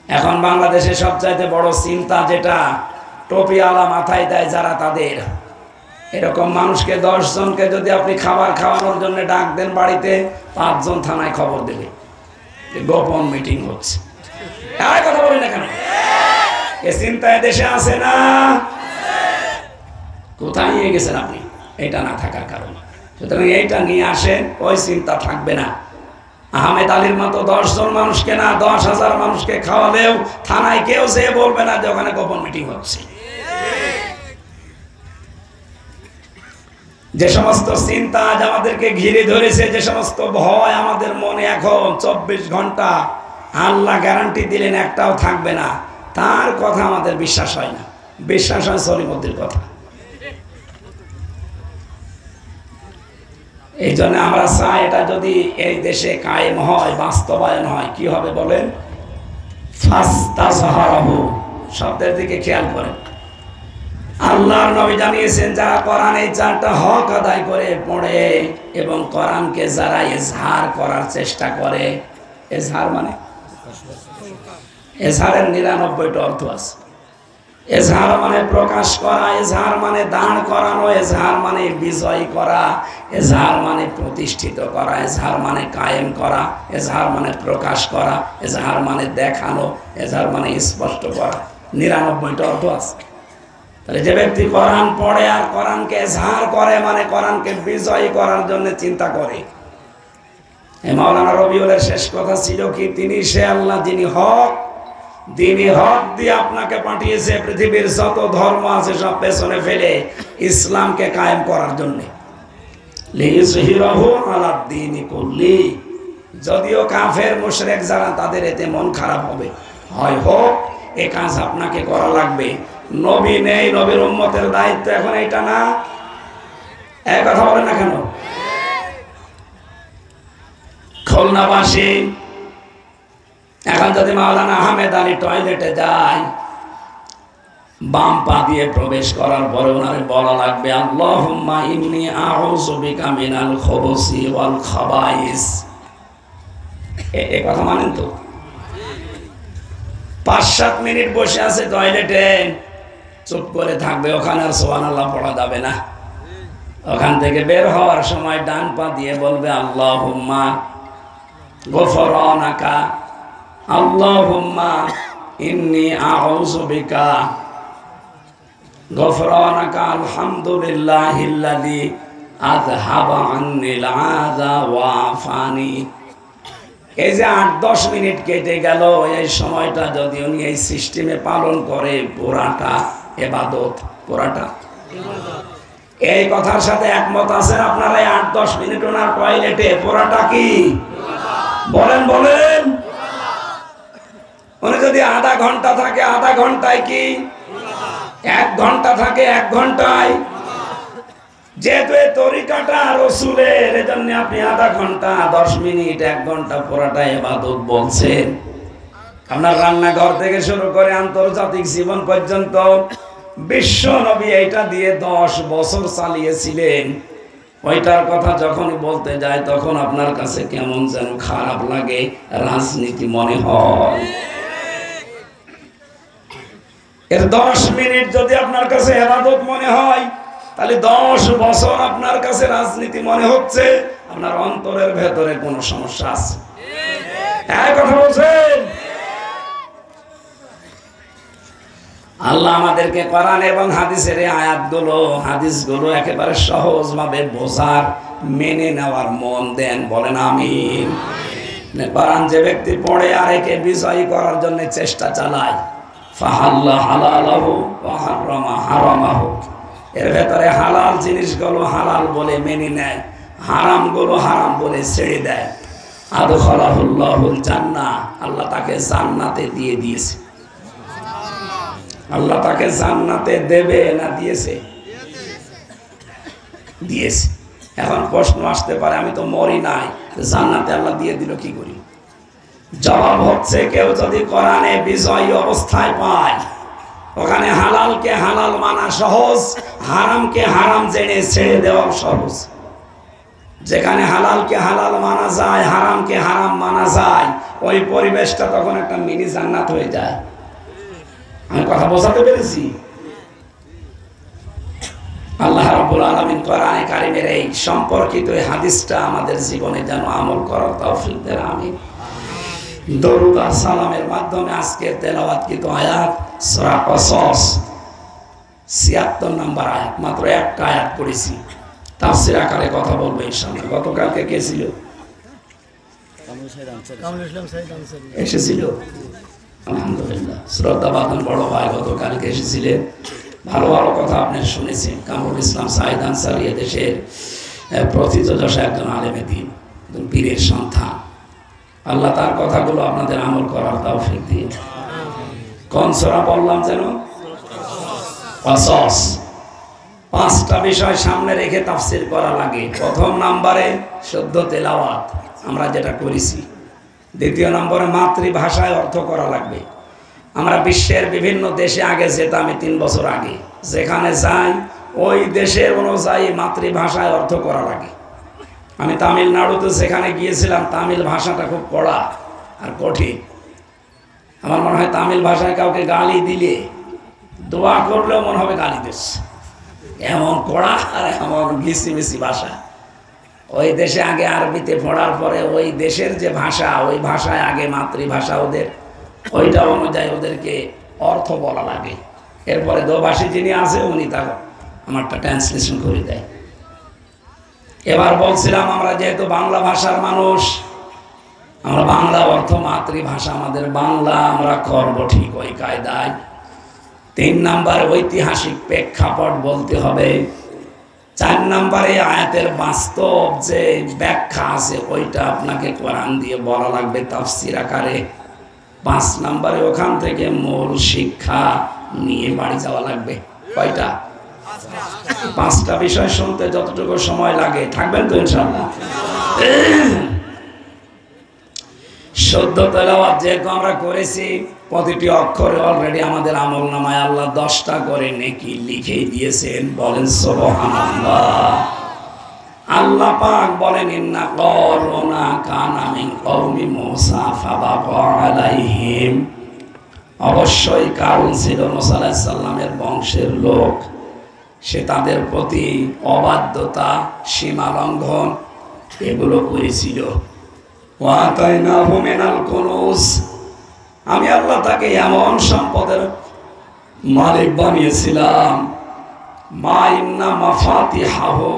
এখন বাংলাদেশে সবচাইতে বড় চিন্তা যেটা টুপিওয়ালা মাথায় দেয় যারা, তাদের এরকম মানুষকে 10 জনকে যদি আপনি খাবার খাওয়ানোর জন্য ডাক দেন বাড়িতে, 5 জন থানায় খবর দেবে গোপন মিটিং হচ্ছে। আর কথা বলি না কেন? এ চিন্তায় দেশে আছে না? কোথায় নিয়ে গেছেন আপনি এটা না থাকার কারণে? সুতরাং এইটা নিয়ে আসেন, ওই চিন্তা থাকবে না। আহমেদ আলীর মতো 10 জন মানুষকে না, 10,000 মানুষকে খাওয়ালেও থানায় কেউ যেয়ে বলবে না যে ওখানে গোপন মিটিং হচ্ছে। যে সমস্ত চিন্তা আজ আমাদেরকে ঘিরে ধরেছে, যে সমস্ত ভয় আমাদের মনে, এখন 24 ঘন্টা আল্লাহ গ্যারান্টি দিলেন একটাও থাকবে না, তার কথা আমাদের বিশ্বাস হয় না। বিশ্বাস হয় সলিমুদ্দির কথা। এই জন্য আমরা চাই এটা যদি এই দেশে কায়েম হয়, বাস্তবায়ন হয়, কি হবে বলেন? ফাস্তাজহারাহু শব্দের দিকে খেয়াল করেন। আল্লাহর নবী জানিয়েছেন, যারা কোরআন এই 4টা হক আদায় করে পড়ে এবং কোরআনকে যারা ইজহার করার চেষ্টা করে, ইজহার মানে এজহারের 99টা অর্থ আছে। এজহার মানে প্রকাশ করা, এজহার মানে দাঁড় করানো, এজহার মানে বিজয় করা, এজহার মানে প্রতিষ্ঠিত করা, এজহার মানে কায়েম করা, এজহার মানে প্রকাশ করা, এজহার মানে দেখানো, এজহার মানে স্পষ্ট করা। 99টা অর্থ আছে। তাহলে যে ব্যক্তি কোরআন পড়ে আর কোরআনকে এজহার করে, মানে কোরআনকে বিজয় করার জন্য চিন্তা করে। মাওলানা রবিউলের শেষ কথা ছিল কি, তিনি সে আল্লাহ যিনি হক, দিনই হক দিয়ে আপনাকে পাঠিয়েছে পৃথিবীর যত ধর্ম আছে সব পেছনে ফেলে ইসলামকে কায়েম করার জন্য। লিইয়ুযহিরাহু আলাদ দীনি কুল্লি। যদিও কাফের মুশরিক যারা, তাদের এতে মন খারাপ হবে, হয় হোক, এ কাজ আপনাকে করা লাগবে। নবী নেই, নবীর উম্মতের দায়িত্ব এখন এইটা না? এক কথা বলেন না কেন? খুলনাবাসী এখন যদি মাওলানা আহমেদ আলী টয়লেটে যায়, বাম পা দিয়ে প্রবেশ করার পরে ওনারে বলা লাগবে, আল্লাহুম্মা ইন্নী আউযু বিকা মিনাল খুবুসি ওয়াল খাবাইস। এই কথা মানেন তো? 5-7 মিনিট বসে আছে টয়লেটে, চুপ করে থাকবে, ওখানে আর সুবহানাল্লাহ পড়া যাবে না। ওখান থেকে বের হওয়ার সময় ডান পা দিয়ে বলবে, আল্লাহুম্মা গফরানাকা, আল্লাহুম্মা ইন্নী আউযু বিকা গফরানাকা, আলহামদুলিল্লাহিল্লাযী আযহাবা আন্নিল আযা ওয়া আফানি। এই যে 8-10 মিনিট কেটে গেল, এই সময়টা যদি উনি এই সিস্টেমে পালন করে, পুরাটা ইবাদত, পুরাটা। এই কথার সাথে একমত আছেন আপনারা? 8-10 মিনিট ওনার টয়লেটে পুরাটা কি বলেন? বলেন। উনি যদি আধা ঘন্টা থাকে, আধা ঘন্টায় কি? 1 ঘন্টা থাকে, 1 ঘন্টায়। যেহেতু এই তরিকাটা রাসূলের, এজন্য আপনি আধা ঘন্টা, 10 মিনিট, 1 ঘন্টা পুরাটা ইবাদত বলছেন। আপনার রান্নাঘর থেকে শুরু করে আন্তর্জাতিক জীবন পর্যন্ত বিশ্ব নবী এইটা দিয়ে 10 বছর চালিয়েছিলেন। ওইটার কথা যখনই বলতে যায় তখন আপনার কাছে কেমন যেন খারাপ লাগে, রাজনীতি মনে হয়। এর 10 মিনিট যদি আপনার কাছে ইবাদত মনে হয়, তাহলে 10 বছর আপনার কাছে রাজনীতি মনে হচ্ছে। আপনার অন্তরের ভেতরে কোনো সমস্যা আছে। এই কথা বলছেন? আল্লাহ আমাদেরকে কোরআন এবং হাদিসের আয়াতগুলো, হাদিসগুলো একেবারে সহজভাবে বোঝার, মেনে নেওয়ার মন দেন। বলেন আমিন। কোরআন যে ব্যক্তি পড়ে আর একে বিজয়ী করার জন্য চেষ্টা চালায়, ফাহাল্লা হালালাহু ওয়া হারামা হারামাহু, এর ভেতরে হালাল জিনিসগুলো হালাল বলে মেনে নেয়, হারামগুলো হারাম বলে ছেড়ে দেয়, আদখালাহুল্লাহুল জান্নাহ, আল্লাহ তাকে জান্নাতে দিয়ে দিয়েছে। আল্লাহ তাকে জান্নাতে দেবে না দিয়েছে? দিয়েছে। এখন প্রশ্ন আসতে পারে, আমি তো মরি নাই, জান্নাতে আল্লাহ দিয়ে দিল কি করি? জবাব হচ্ছে, কেউ যদি কোরআনে বিজয়ী অবস্থায় পায়, ওখানে হালালকে হালাল মানা সহজ, হারামকে হারাম জেনে ছেড়ে দেওয়া সহজ। যেখানে হালালকে হালাল মানা যায়, হারামকে হারাম মানা যায়, ওই পরিবেশটা তখন একটা মিনি জান্নাত হয়ে যায়। আমি কথা বোঝাতে পেরেছি? আল্লাহ রাব্বুল আলামিন কোরআনে কারীমের এই সম্পর্কিত এই হাদিসটা আমাদের জীবনে যেন আমল করার তৌফিক দেন, আমিন। দরুদ আর সালামের মাধ্যমে আজকে তেলাওয়াতকৃত আয়াত সূরা কসস ৭৬ নম্বর আয়াত, মাত্র একটা আয়াত পড়েছি, তাফসীর আকারে কথা বলবো ইনশাআল্লাহ। গতকালকে কে ছিল? এসেছিল আলহামদুলিল্লাহ। শ্রদ্ধাবাদন বড় ভাই গতকালকে এসেছিলেন, ভালো ভালো কথা আপনি শুনেছেন। কামরুল ইসলাম সাইদ আনসারী দেশের প্রথিতযশা একজন আলেমে দ্বীন, পীরের সন্তান। আল্লাহ তার কথাগুলো আপনাদের আমল করার তৌফিক দিন। কোন সূরা বললাম যেন? কসস। 5টা বিষয় সামনে রেখে তাফসীর করা লাগে। প্রথম নম্বরে শুদ্ধ তেলাওয়াত, আমরা যেটা করেছি। দ্বিতীয় নম্বরে মাতৃভাষায় অর্থ করা লাগবে। আমরা বিশ্বের বিভিন্ন দেশে আগে যেতাম, 3 বছর আগে, যেখানে যাই ওই দেশের অনুযায়ী মাতৃভাষায় অর্থ করা লাগে। আমি তামিলনাড়ুতে সেখানে গিয়েছিলাম, তামিল ভাষাটা খুব কড়া আর কঠিন। আমার মনে হয় তামিল ভাষায় কাউকে গালি দিলে, দোয়া করলেও মনে হবে গালি দিচ্ছে, এমন কড়া আর এমন ঘিসিমিসি ভাষা। ওই দেশে আগে আরবিতে পড়ার পরে ওই দেশের যে ভাষা, ওই ভাষায় আগে মাতৃভাষা ওদের, ওইটা অনুযায়ী ওদেরকে অর্থ বলা লাগে। এরপরে দোভাষী যিনি আছে উনি তা আমারটা ট্রান্সলেশন করে দেয়। এবার বলছিলাম আমরা যেহেতু বাংলা ভাষার মানুষ, আমরা বাংলা অর্থ মাতৃভাষা আমাদের বাংলা, আমরা করব ঠিক ওই কায়দায়। 3 নম্বরে ঐতিহাসিক প্রেক্ষাপট বলতে হবে। 4 নম্বরে আয়াতের বাস্তব যে ব্যাখ্যা আছে ওইটা আপনাকে কোরআন দিয়ে বলা লাগবে তাফসীর আকারে। 5 নম্বরে ওখান থেকে মূল শিক্ষা নিয়ে বাড়ি যাওয়া লাগবে। কয়টা? 5টা বিষয় শুনতে যতটুকু সময় লাগে, থাকবেন তো ইনশাআল্লাহ? শুদ্ধ তেলাওয়াত যেহেতু আমরা করেছি, প্রতিটি অক্ষরে অলরেডি আমাদের আমলনামায় আল্লাহ 10টা করে নেকি লিখে দিয়েছেন। বলেন সুবহানাল্লাহ। আল্লাহ পাক বলেন ইন্না কারুনা কানা মিন কওমি মূসা ফাবাগা আলাইহিম, অবশ্যই কারুন ছিল মূসা আলাইহিস সালামের বংশের লোক, সে তাদের প্রতি অবাধ্যতা, সীমা লঙ্ঘন এগুলো করেছিল। ওয়াতাইনাহু মিনাল কুনুজ, আমি আল্লাহ তাকে এমন সম্পদের মালিক বানিয়েছিলাম, মা ইন্না মাফাতিহাহু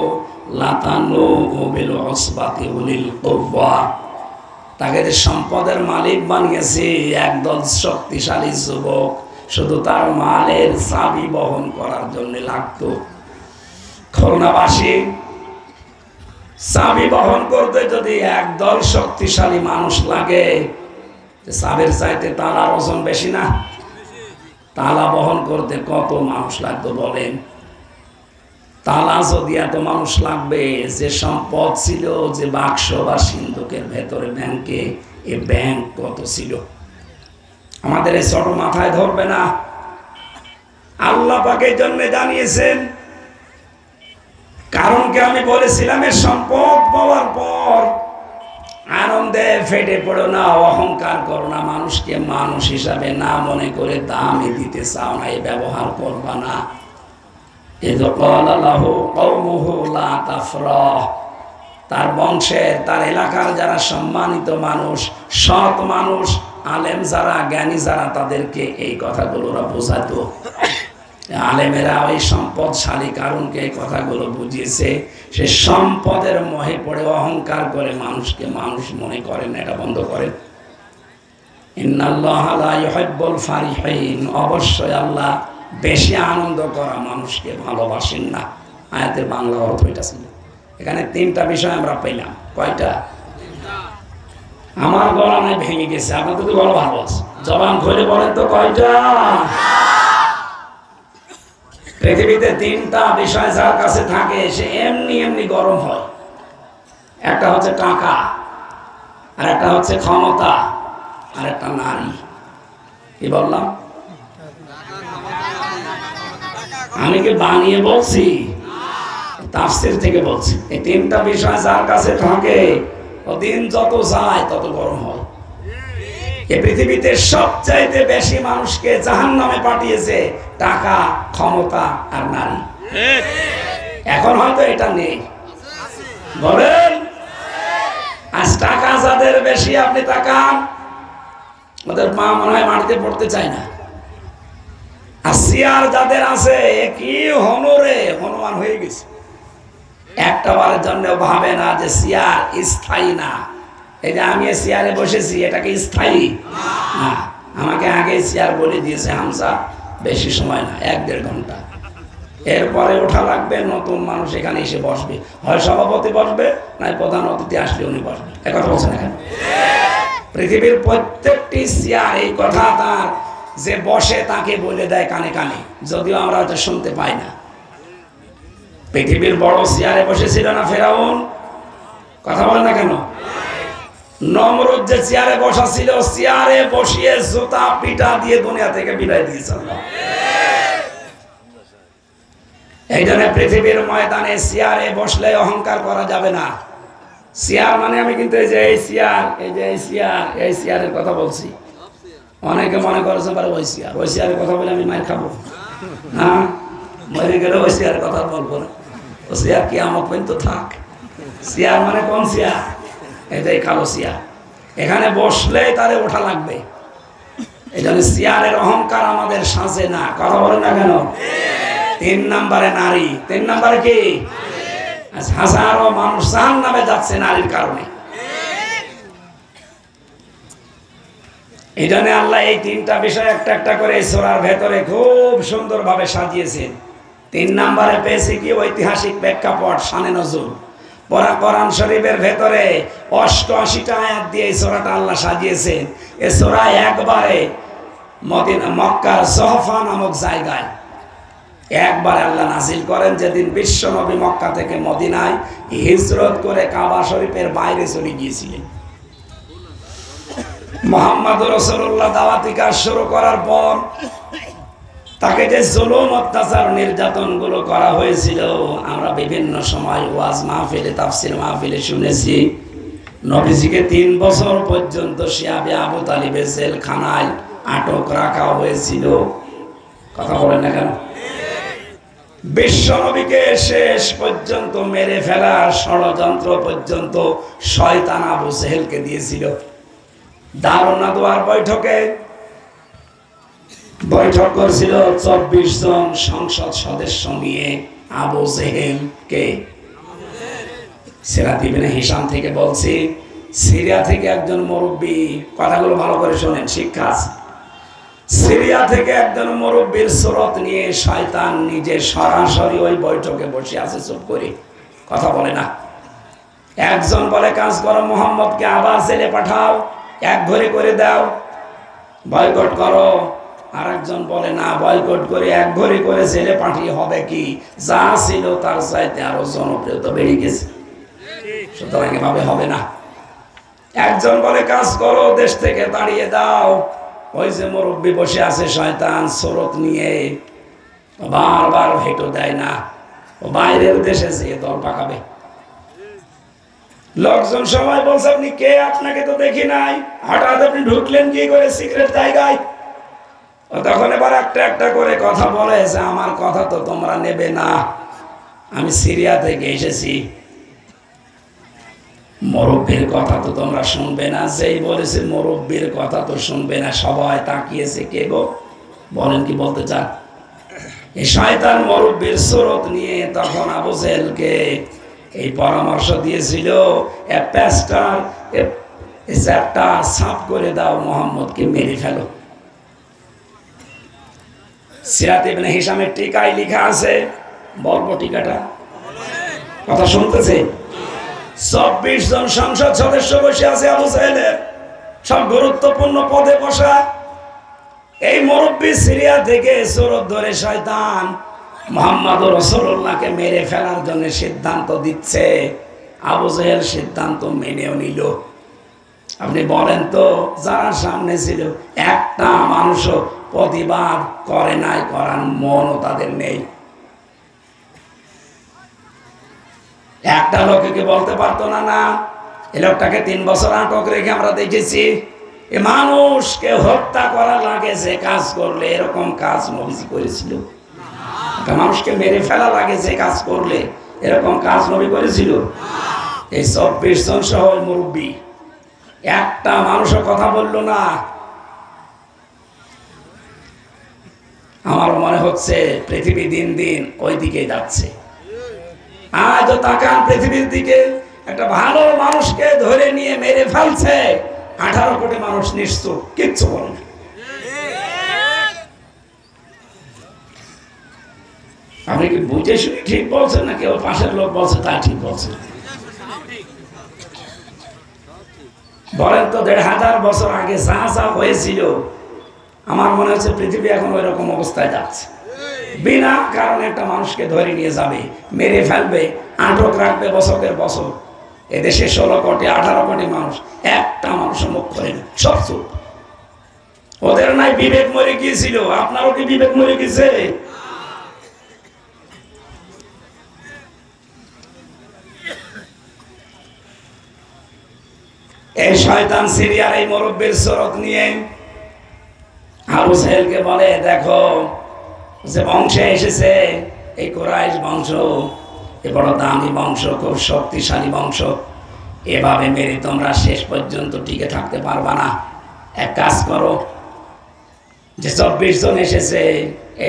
লাতানু বিল উসবাতি উলিল কুওয়া, তাকে যে সম্পদের মালিক বানিয়েছি, একদল শক্তিশালী যুবক শুধু তার মালের চাবি বহন করার জন্য লাগতো। খুলনাবাসী চাবি বহন করতে যদি একদল শক্তিশালী মানুষ লাগে, চাবির চাইতে তালার ওজন বেশি না? তালা বহন করতে কত মানুষ লাগতো বলেন? তালা যদি এত মানুষ লাগবে, যে সম্পদ ছিল যে বাক্স বা সিন্ধুকের ভেতরে ব্যাংকে, এ ব্যাংক কত ছিল? আমাদের এই ছোট মাথায় ধরবে না। আল্লাহ পাকের জন্য জানিয়েছেন। কারণকে আমি বলেছিলাম, এর সম্পদ পাওয়ার পর আনন্দে ফেটে পড়ো না, অহংকার করো না, মানুষকে মানুষ হিসাবে না মনে করে দামই দিতে চাও না, এই ব্যবহার করবা না। তার বংশের, তার এলাকার যারা সম্মানিত মানুষ, সৎ মানুষ, আলেম যারা, জ্ঞানী যারা, তাদেরকে এই কথাগুলো ওরা বোঝাতো। আলেমেরা ওই সম্পদশালী কারণকে এই কথাগুলো বুঝিয়েছে। সে সম্পদের মোহে পড়ে অহংকার করে মানুষকে মানুষ মনে করেন, এটা বন্ধ করেন। ইন্নাল্লাহা লা ইউহিব্বুল ফারিহিন, অবশ্যই আল্লাহ বেশি আনন্দ করা মানুষকে ভালোবাসেন না। আয়াতের বাংলা অর্থ এটা ছিল। এখানে 3টা বিষয় আমরা পেলাম। কয়টা? আমার গলা নাই ভেঙে গেছে, আপনাদের তো গলা ভালো আছে, জবান খুলে বলেন তো কয়টা? পৃথিবীতে 3টা বিষয় যার কাছে থাকে সে এমনি এমনি গরম হয়। একটা হচ্ছে টাকা, আর একটা হচ্ছে ক্ষমতা, আর একটা নারী। কি বললাম? আমি কি বানিয়ে বলছি? তাফসীর থেকে বলছি, এই তিনটা বিষয় যার কাছে থাকে ও দিন যত যায় তত গরম হয়। এই পৃথিবীতে সবচাইতে বেশি মানুষকে জাহান্নামে পাঠিয়েছে টাকা, ক্ষমতা আর নারী। এখন হয়তো এটা নেই, বলেন। আজ টাকা যাদের বেশি, আপনি তাকান, ওদের মা মনে হয় মাটিতে পড়তে চায় না। আর চেয়ার যাদের আছে, কি হনরে হনুমান হয়ে গেছে, একটা বারের জন্য ভাবে না যে চেয়ার স্থায়ী না। এই যে আমি চেয়ারে বসেছি, এটা কি স্থায়ী না? আমাকে আগে চেয়ার বলে দিয়েছে হামসা, বেশি সময় না, 1-1.5 ঘন্টা, এরপরে ওঠা লাগবে, নতুন মানুষ এখানে এসে বসবে, হয় সভাপতি বসবে, নাই প্রধান অতিথি আসলে উনি বসবে। একথা বলছেন এখানে? পৃথিবীর প্রত্যেকটি চেয়ার এই কথা তার যে বসে তাকে বলে দেয় কানে কানে, যদিও আমরা হয়তো শুনতে পাই না। পৃথিবীর বড় চেয়ারে বসেছিল না ফেরাউন? কথা বলে না কেন? নমরুদ যে চেয়ারে বসা ছিল, চেয়ারে বসিয়ে জুতা পিটা দিয়ে দুনিয়া থেকে বিদায় দিয়েছিল। এই জন্য পৃথিবীর ময়দানে চেয়ারে বসলে অহংকার করা যাবে না। চেয়ার মানে আমি কিন্তু এই যে এই চেয়ার, এই যে এই চেয়ার, এই চেয়ারের কথা বলছি। অনেকে মনে করেছে পারে ওই চেয়ারের কথা বলে আমি মার খাবো, হ্যাঁ, মরে গেলে ওই চেয়ারের কথা বলবো না। ও চেয়ার কি আমার পর্যন্ত থাক। চেয়ার মানে কোন চেয়ার? এটাই কালো চেয়ার, এখানে বসলে তারে ওঠা লাগবে। এই জন্য চেয়ারের অহংকার আমাদের সাজে না। কথা বলেন না কেন? 3 নম্বরে নারী। 3 নম্বরে কি? হাজারো মানুষ জাহান্নামে যাচ্ছে নারীর কারণে। এই জন্য আল্লাহ এই 3টা বিষয় একটা একটা করে সূরার ভেতরে খুব সুন্দরভাবে সাজিয়েছেন। 3 নম্বরে পেয়েছি কি? ঐতিহাসিক প্রেক্ষাপট, শানে নজুল। কোরআন শরীফের ভেতরে 88টা আয়াত দিয়ে এই সূরাটা আল্লাহ সাজিয়েছেন। এই সূরা একবারে মদিনা, মক্কার জহফা নামক জায়গায় একবারে আল্লাহ নাজিল করেন, যেদিন বিশ্ব নবী মক্কা থেকে মদিনায় হিজরত করে কাবা শরীফের বাইরে চলে গিয়েছিলেন। মুহাম্মদ রাসূলুল্লাহ দাওয়াতি কাজ শুরু করার পর তাকে যে জুলুম, অত্যাচার, নির্যাতন গুলো করা হয়েছিল আমরা বিভিন্ন সময় ওয়াজ মাহফিলে, তাফসীর মাহফিলে শুনেছি। নবীজিকে 3 বছর পর্যন্ত শিয়াবে আবু তালিবের জেলখানায় আটক রাখা হয়েছিল। কথা বলেন না কেন? বিশ্ব নবীকে শেষ পর্যন্ত মেরে ফেলার ষড়যন্ত্র পর্যন্ত শয়তান আবু জেহেলকে দিয়েছিল। দারুন নাদওয়ার বৈঠকে বৈঠক করেছিল 24 জন সংসদ সদস্য নিয়ে। আবু জেহেলকে সিরাত ইবনে হিশাম থেকে বলছি, সিরিয়া থেকে একজন মুরব্বী, কথাগুলো ভালো করে শোনেন, শিক্ষা আছে। সিরিয়া থেকে একজন মুরব্বীর সুরত নিয়ে শয়তান নিজে সরাসরি ওই বৈঠকে বসে আছে, চুপ করে কথা বলে না। একজন বলে, কাজ করো, মুহাম্মদকে আবার জেলে পাঠাও, 1 ঘড়ি করে দাও, বয়কট করো। আরেকজন বলে, না, বয়কট করে 1 ঘড়ি করে জেলে পাঠিয়ে হবে কি, যা ছিল তার চাইতে আরো জনপ্রিয়তা বেড়ে গেছে, সুতরাং এভাবে হবে না। একজন বলে, কাজ করো, দেশ থেকে তাড়িয়ে দাও। ওই যে মুরব্বী বসে আছে শয়তান সুরত নিয়ে, বারবার ভেটো দেয় না, ও বাইরের দেশে যেয়ে দল পাকাবে। লোকজন সবাই বলছে, আপনি কে? আপনাকে তো দেখি নাই, হঠাৎ আপনি ঢুকলেন কি করে সিক্রেট জায়গায়? তখন এবার একটা একটা করে কথা বলে যে, আমার কথা তো তোমরা নেবে না, আমি সিরিয়া থেকে এসেছি, মুরব্বীর কথা তো তোমরা শুনবে না। যেই বলেছে মুরব্বীর কথা তো শুনবে না, সবাই তাকিয়েছে, কে গো? বলেন, কি বলতে চান? এই শয়তান মুরব্বীর সুরত নিয়ে তখন আবু জেহেলকে এই পরামর্শ দিয়েছিল, চ্যাপ্টার সাফ করে দাও, মুহাম্মদকে মেরে ফেলো। সিরাত ইবনে হিশামের টিকায় লেখা আছে, বলবো টিকাটা? কথা শুনতেছে? 24 জন সংসদ সদস্য বসে আছে আবু জেহেলের, সব গুরুত্বপূর্ণ পদে বসা। এই মুরব্বী সিরিয়া থেকে সুরত ধরে শয়তান মুহাম্মদ রাসূলুল্লাহকে মেরে ফেলার জন্য সিদ্ধান্ত দিচ্ছে। আবু জেহেল সিদ্ধান্ত মেনেও নিল। আপনি বলেন তো, যারা সামনে ছিল একটা মানুষও প্রতিবাদ করে নাই, করার মনও তাদের নেই। একটা লোককে বলতে পারতো না, না এই লোকটাকে 3 বছর আটক রেখে আমরা দেখেছি, এ মানুষকে হত্যা করা লাগে যে কাজ করলে, এরকম কাজ নবীজি করেছিল? একটা মানুষকে মেরে ফেলা লাগে যে কাজ করলে, এরকম কাজ নবী করেছিল? এই 24 জন সহ মুরব্বী একটা মানুষও কথা বললো না। আমার মনে হচ্ছে পৃথিবী দিন দিন ওই দিকে যাচ্ছে। আজ তাকান পৃথিবীর দিকে, একটা ভালো মানুষকে ধরে নিয়ে মেরে ফেলছে, 18 কোটি মানুষ নিশ্চুপ, কিচ্ছু বলে না। আপনি কি বুঝে শুনে ঠিক বলছেন না কেউ পাশের লোক বলছে তা ঠিক বলছে? বলেন তো 1500 বছর আগে যা যা হয়েছিল, আমার মনে হচ্ছে পৃথিবী এখন ওই রকম অবস্থায় যাচ্ছে। বিনা কারণে একটা মানুষকে ধরে নিয়ে যাবে, মেরে ফেলবে, আটক রাখবে বছরের বছর। এদেশে 16 কোটি 18 কোটি মানুষ, একটা মানুষ মুখ করে না, সব চুপ। ওদের নাই বিবেক মরে গিয়েছিল? আপনারও কি বিবেক মরে গেছে? এই শয়তান সিরিয়ার এই মুরব্বির সুরত নিয়ে আবু সাহেলকে বলে, দেখো যে বংশে এসেছে, এই কুরাইশ বংশ, এ বড় দামি বংশ, খুব শক্তিশালী বংশ, এভাবে মেরে তোমরা শেষ পর্যন্ত টিকে থাকতে পারবা না। এক কাজ করো, যে 24 জন এসেছে,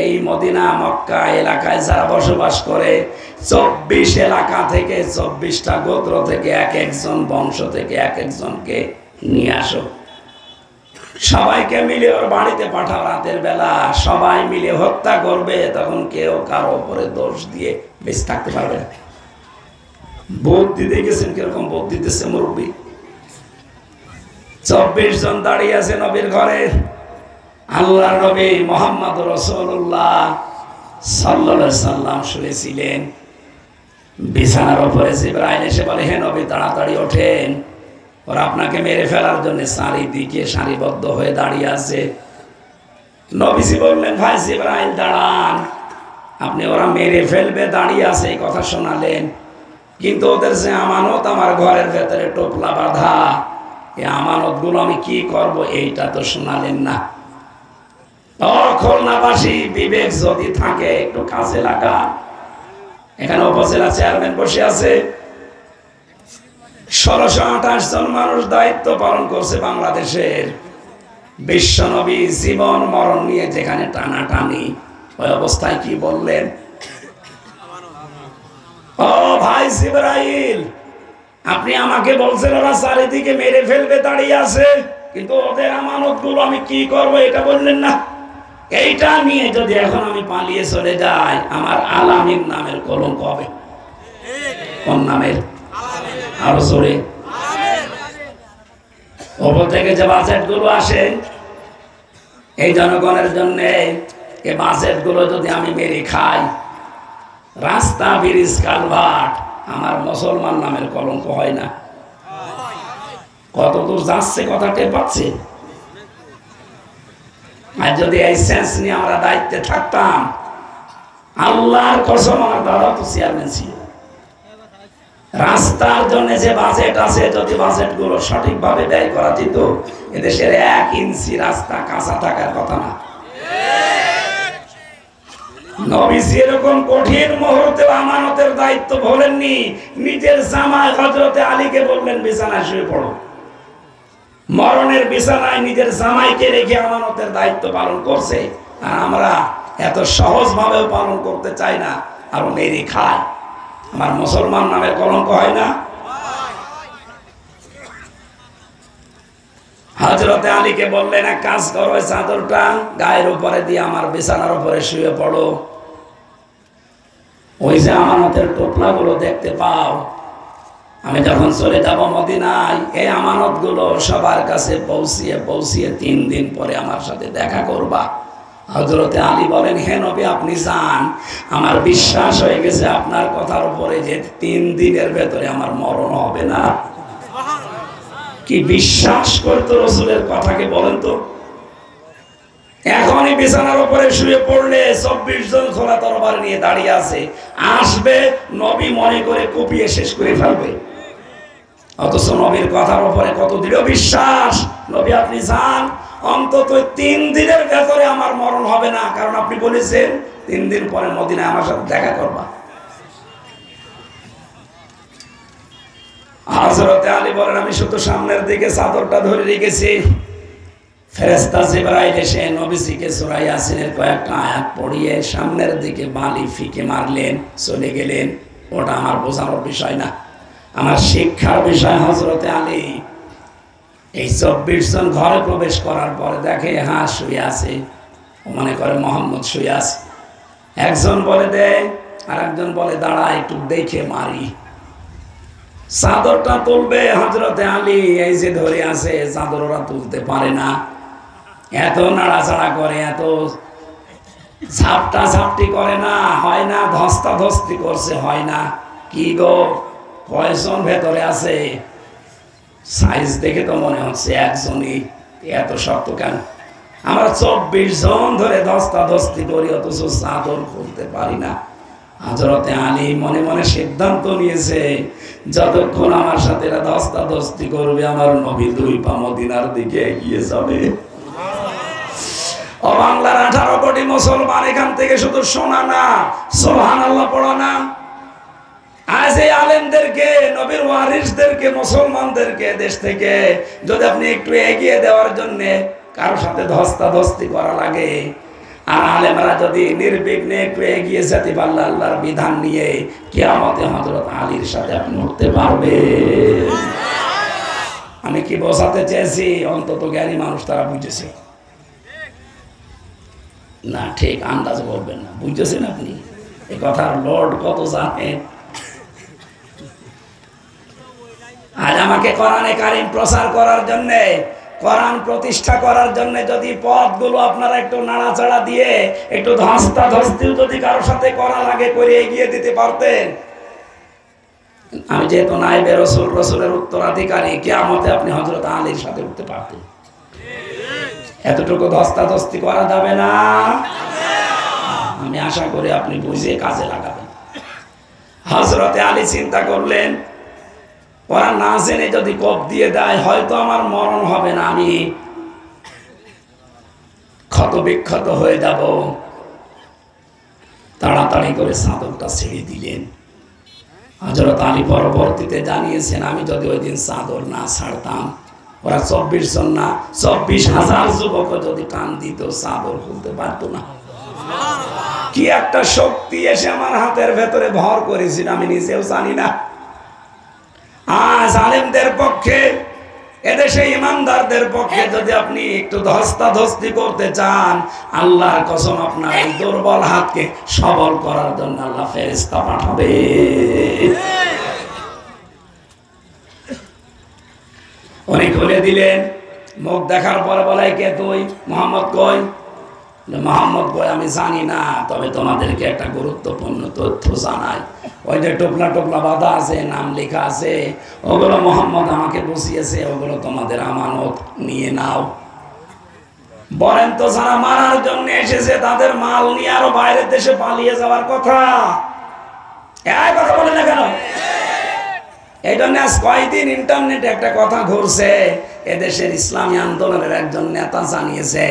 এই মদিনা মক্কা এলাকায় যারা বসবাস করে, 24 এলাকা থেকে 24টা গোত্র থেকে এক একজন বংশ থেকে এক একজনকে নিয়ে আসো, সবাইকে মিলে ওর বাড়িতে পাঠাও রাতের বেলা, সবাই মিলে হত্যা করবে, তখন কেউ কারো উপরে দোষ দিয়ে বেঁচে থাকতে পারবে না। বুদ্ধি দেখেছেন কিরকম বুদ্ধি দিতেছে মুরব্বী? 24 জন দাঁড়িয়ে আছে নবীর ঘরে। আল্লাহ নবী মুহাম্মদ রাসূলুল্লাহ সাল্লাল্লাহু আলাইহি সাল্লাম শুয়েছিলেন বিছানার উপরে। জিবরাইল এসে বলে, হে নবী তাড়াতাড়ি ওঠেন, ওরা আপনাকে মেরে ফেলার জন্য চারিদিকে সারিবদ্ধ হয়ে দাঁড়িয়ে আছে। নবীজি বললেন, ভাই জিবরাইল দাঁড়ান, আপনি ওরা মেরে ফেলবে দাঁড়িয়ে আছে এই কথা শোনালেন, কিন্তু ওদের যে আমানত আমার ঘরের ভেতরে টোপলা বাঁধা, এই আমানত গুলো আমি কি করব এইটা তো শোনালেন না। খুলনাবাসী বিবেক যদি থাকে একটু কাজে লাগা। এখানে উপজেলা চেয়ারম্যান বসে আছে, 1628 জন মানুষ দায়িত্ব পালন করছে বাংলাদেশের। বিশ্বনবী জীবন মরণ নিয়ে যেখানে টানাটানি, ওই অবস্থায় কি বললেন? ও ভাই জিবরাইল, আপনি আমাকে বলছেন ওরা চারিদিকে মেরে ফেলবে দাঁড়িয়ে আছে, কিন্তু ওদের আমানত গুলো আমি কি করব এটা বললেন না। এইটা নিয়ে যদি এখন আমি পালিয়ে চলে যাই, আমার আলামিন নামের কলঙ্ক হবে। কোন নামের? আরো জোরে। ওপর থেকে যে বাজেট গুলো আসে এই জনগণের জন্য, এই বাজেট গুলো যদি আমি মেরে খাই, রাস্তা ব্রিজ কালভার্ট, আমার মুসলমান নামের কলঙ্ক হয় না? কত দূর যাচ্ছে কথা টের পাচ্ছে? আর যদি এই সেন্স নিয়ে আমরা দায়িত্বে থাকতাম, আল্লাহর কসম আমার দাদা তো চেয়ারম্যান ছিল, রাস্তার জন্য যে বাজেট আছে, যদি বাজেট গুলো সঠিকভাবে ব্যয় করা যেত, এদেশের 1 ইঞ্চি রাস্তা কাঁচা থাকার কথা না। নবীজি এরকম কঠিন মুহূর্তে আমানতের দায়িত্ব ভোলেননি। নিজের জামাই হযরতে আলীকে বললেন, বিছানায় শুয়ে পড়ো। মরণের বিছানায় নিজের জামাইকে রেখে আমানতের দায়িত্ব পালন করছে। আর আমরা এত সহজ ভাবেও পালন করতে চাই না, আর মেরে খায়। আমার মুসলমান নামের কলঙ্ক হয় না? হযরতে আলীকে বললেন, এক কাজ করো, চাদরটা গায়ের উপরে দিয়ে আমার বিছানার উপরে শুয়ে পড়ো। ওই যে আমানতের টোপলা গুলো দেখতে পাও, আমি যখন চলে যাব মদিনায়, এই আমানত গুলো সবার কাছে পৌঁছিয়ে 3 দিন পরে আমার সাথে দেখা করবা। হযরতে আলী বলেন, হে নবী আপনি যান, আমার বিশ্বাস হয়ে গেছে আপনার কথার উপরে যে 3 দিনের ভেতরে আমার মরণ হবে না। কি বিশ্বাস করতো রসুলের কথাকে বলেন তো? এখনই বিছানার উপরে শুয়ে পড়লে 24 জন খোলা তরবারি নিয়ে দাঁড়িয়ে আছে, আসবে নবী মনে করে কুপিয়ে শেষ করে ফেলবে। অথচ নবীর কথার উপরে কত দৃঢ় বিশ্বাস। নবী আপনি যান, অন্তত 3 দিনের ভেতরে আমার মরণ হবে না, কারণ আপনি বলেছেন 3 দিন পরে মদিনায় আমার সাথে দেখা করবা। হযরতে আলী বলেন, আমি শুধু সামনের দিকে চাদরটা ধরে রেখেছি, ফেরেশতা জিবরাইল এসে নবীজিকে সূরা ইয়াসিনের কয়েকটা আয়াত পড়িয়ে সামনের দিকে বালি ফিকে মারলেন, চলে গেলেন। ওটা আমার বোঝানোর বিষয় না, আমার শিক্ষার বিষয়। হযরতে আলী এই 24 জন ঘরে প্রবেশ করার পরে দেখে হ্যাঁ শুয়ে আছে, মনে করে মোহাম্মদ শুয়ে আছে। একজন বলে দেয়, আর একজন বলে দাঁড়া একটু দেখে মারি। চাদরটা তুলবে হযরতে আলী এই যে ধরে আছে, চাদর ওরা তুলতে পারে না, এত নাড়াচাড়া করে, এত ঝাপটা ঝাপটি করে না, হয় না, ধস্তা ধস্তি করছে, হয় না। কি গো কয়জন ভেতরে আছে? সাইজ দেখে তো মনে হচ্ছে একজনই, এত শক্ত কেন? আমরা 24 জন ধরে ধস্তা ধস্তি করি, অথচ চাদর খুলতে পারি না। হযরতে আলী মনে মনে সিদ্ধান্ত নিয়েছে, যতক্ষণ আমার সাথে এরা ধস্তা ধস্তি করবে, আমার নবী 2 পা মদিনার দিকে এগিয়ে যাবে। ও বাংলার 18 কোটি মুসলমান, এখান থেকে শুধু শোনা না, সুবহানাল্লাহ পড়া না। আজ এই আলেমদেরকে, নবীর ওয়ারিসদেরকে, মুসলমানদেরকে দেশ থেকে যদি আপনি একটু এগিয়ে দেওয়ার জন্য কারো সাথে ধস্তাধস্তি করা লাগে, আর আলেমরা যদি নির্বিঘ্নে একটু এগিয়ে যেতে পারলে আল্লাহর বিধান নিয়ে, কিয়ামতে হযরত আলীর সাথে আপনি উঠতে পারবেন। আমি কি বোঝাতে চেয়েছি? অন্তত জ্ঞানী মানুষ তারা বুঝেছে না, ঠিক আন্দাজ করবেন না, বুঝতেছেন আপনি এই কথার লর্ড কত জানেন। আজ আমাকে কোরআনে কারীম প্রচার করার জন্য, কোরআন প্রতিষ্ঠা করার জন্য যদি পথগুলো আপনারা একটু নাড়াচাড়া দিয়ে একটু ধস্তাধস্তিও যদি কারোর সাথে করা লাগে করে এগিয়ে দিতে পারতেন, আমি যেহেতু নাইবে রাসূল, রাসূলের উত্তরাধিকারী, কিয়ামতে আপনি হযরত আলীর সাথে উঠতে পারতেন। এতটুকু ধস্তাধস্তি করা যাবে না। আমি আশা করি আপনি বুঝে কাজে লাগাবেন। হযরতে আলী চিন্তা করলেন, ওরা না জেনে যদি কোপ দিয়ে দেয়, হয়তো আমার মরণ হবে না, আমি ক্ষত বিক্ষত হয়ে যাব। তাড়াতাড়ি করে চাদরটা ছেড়ে দিলেন। হযরত আলী পরবর্তীতে জানিয়েছেন, আমি যদি ওই দিন চাদর না ছাড়তাম, ওরা 24 জন না 24,000 যুবক যদি টান দিত, চাদর খুলতে পারতো না। কি একটা শক্তি এসে আমার হাতের ভেতরে ভর করেছিল, আমি নিজেও জানি না। আজ আলেমদের পক্ষে, এদেশে ইমানদারদের পক্ষে যদি আপনি একটু ধস্তাধস্তি করতে চান, আল্লাহর কসম আপনার এই দুর্বল হাতকে সবল করার জন্য আল্লাহ ফেরেশতা পাঠাবে। উনি খুলে দিলেন, মুখ দেখার পরে বলে, কে তুই? মোহাম্মদ কই? মোহাম্মদ কই আমি জানি না, তবে তোমাদেরকে একটা গুরুত্বপূর্ণ তথ্য জানাই। ওই যে টোপলা টোপলা বাঁধা আছে, নাম লেখা আছে, ওগুলো মোহাম্মদ আমাকে বসিয়েছে, ওগুলো তোমাদের আমানত, নিয়ে নাও। বলেন তো, যারা মারার জন্য এসেছে তাদের মাল নিয়ে আরো বাইরের দেশে পালিয়ে যাওয়ার কথা, এই কথা বলে না কেন? এই জন্য আজ কয়েকদিন ইন্টারনেটে একটা কথা ঘুরছে, এদেশের ইসলামী আন্দোলনের একজন নেতা জানিয়েছে,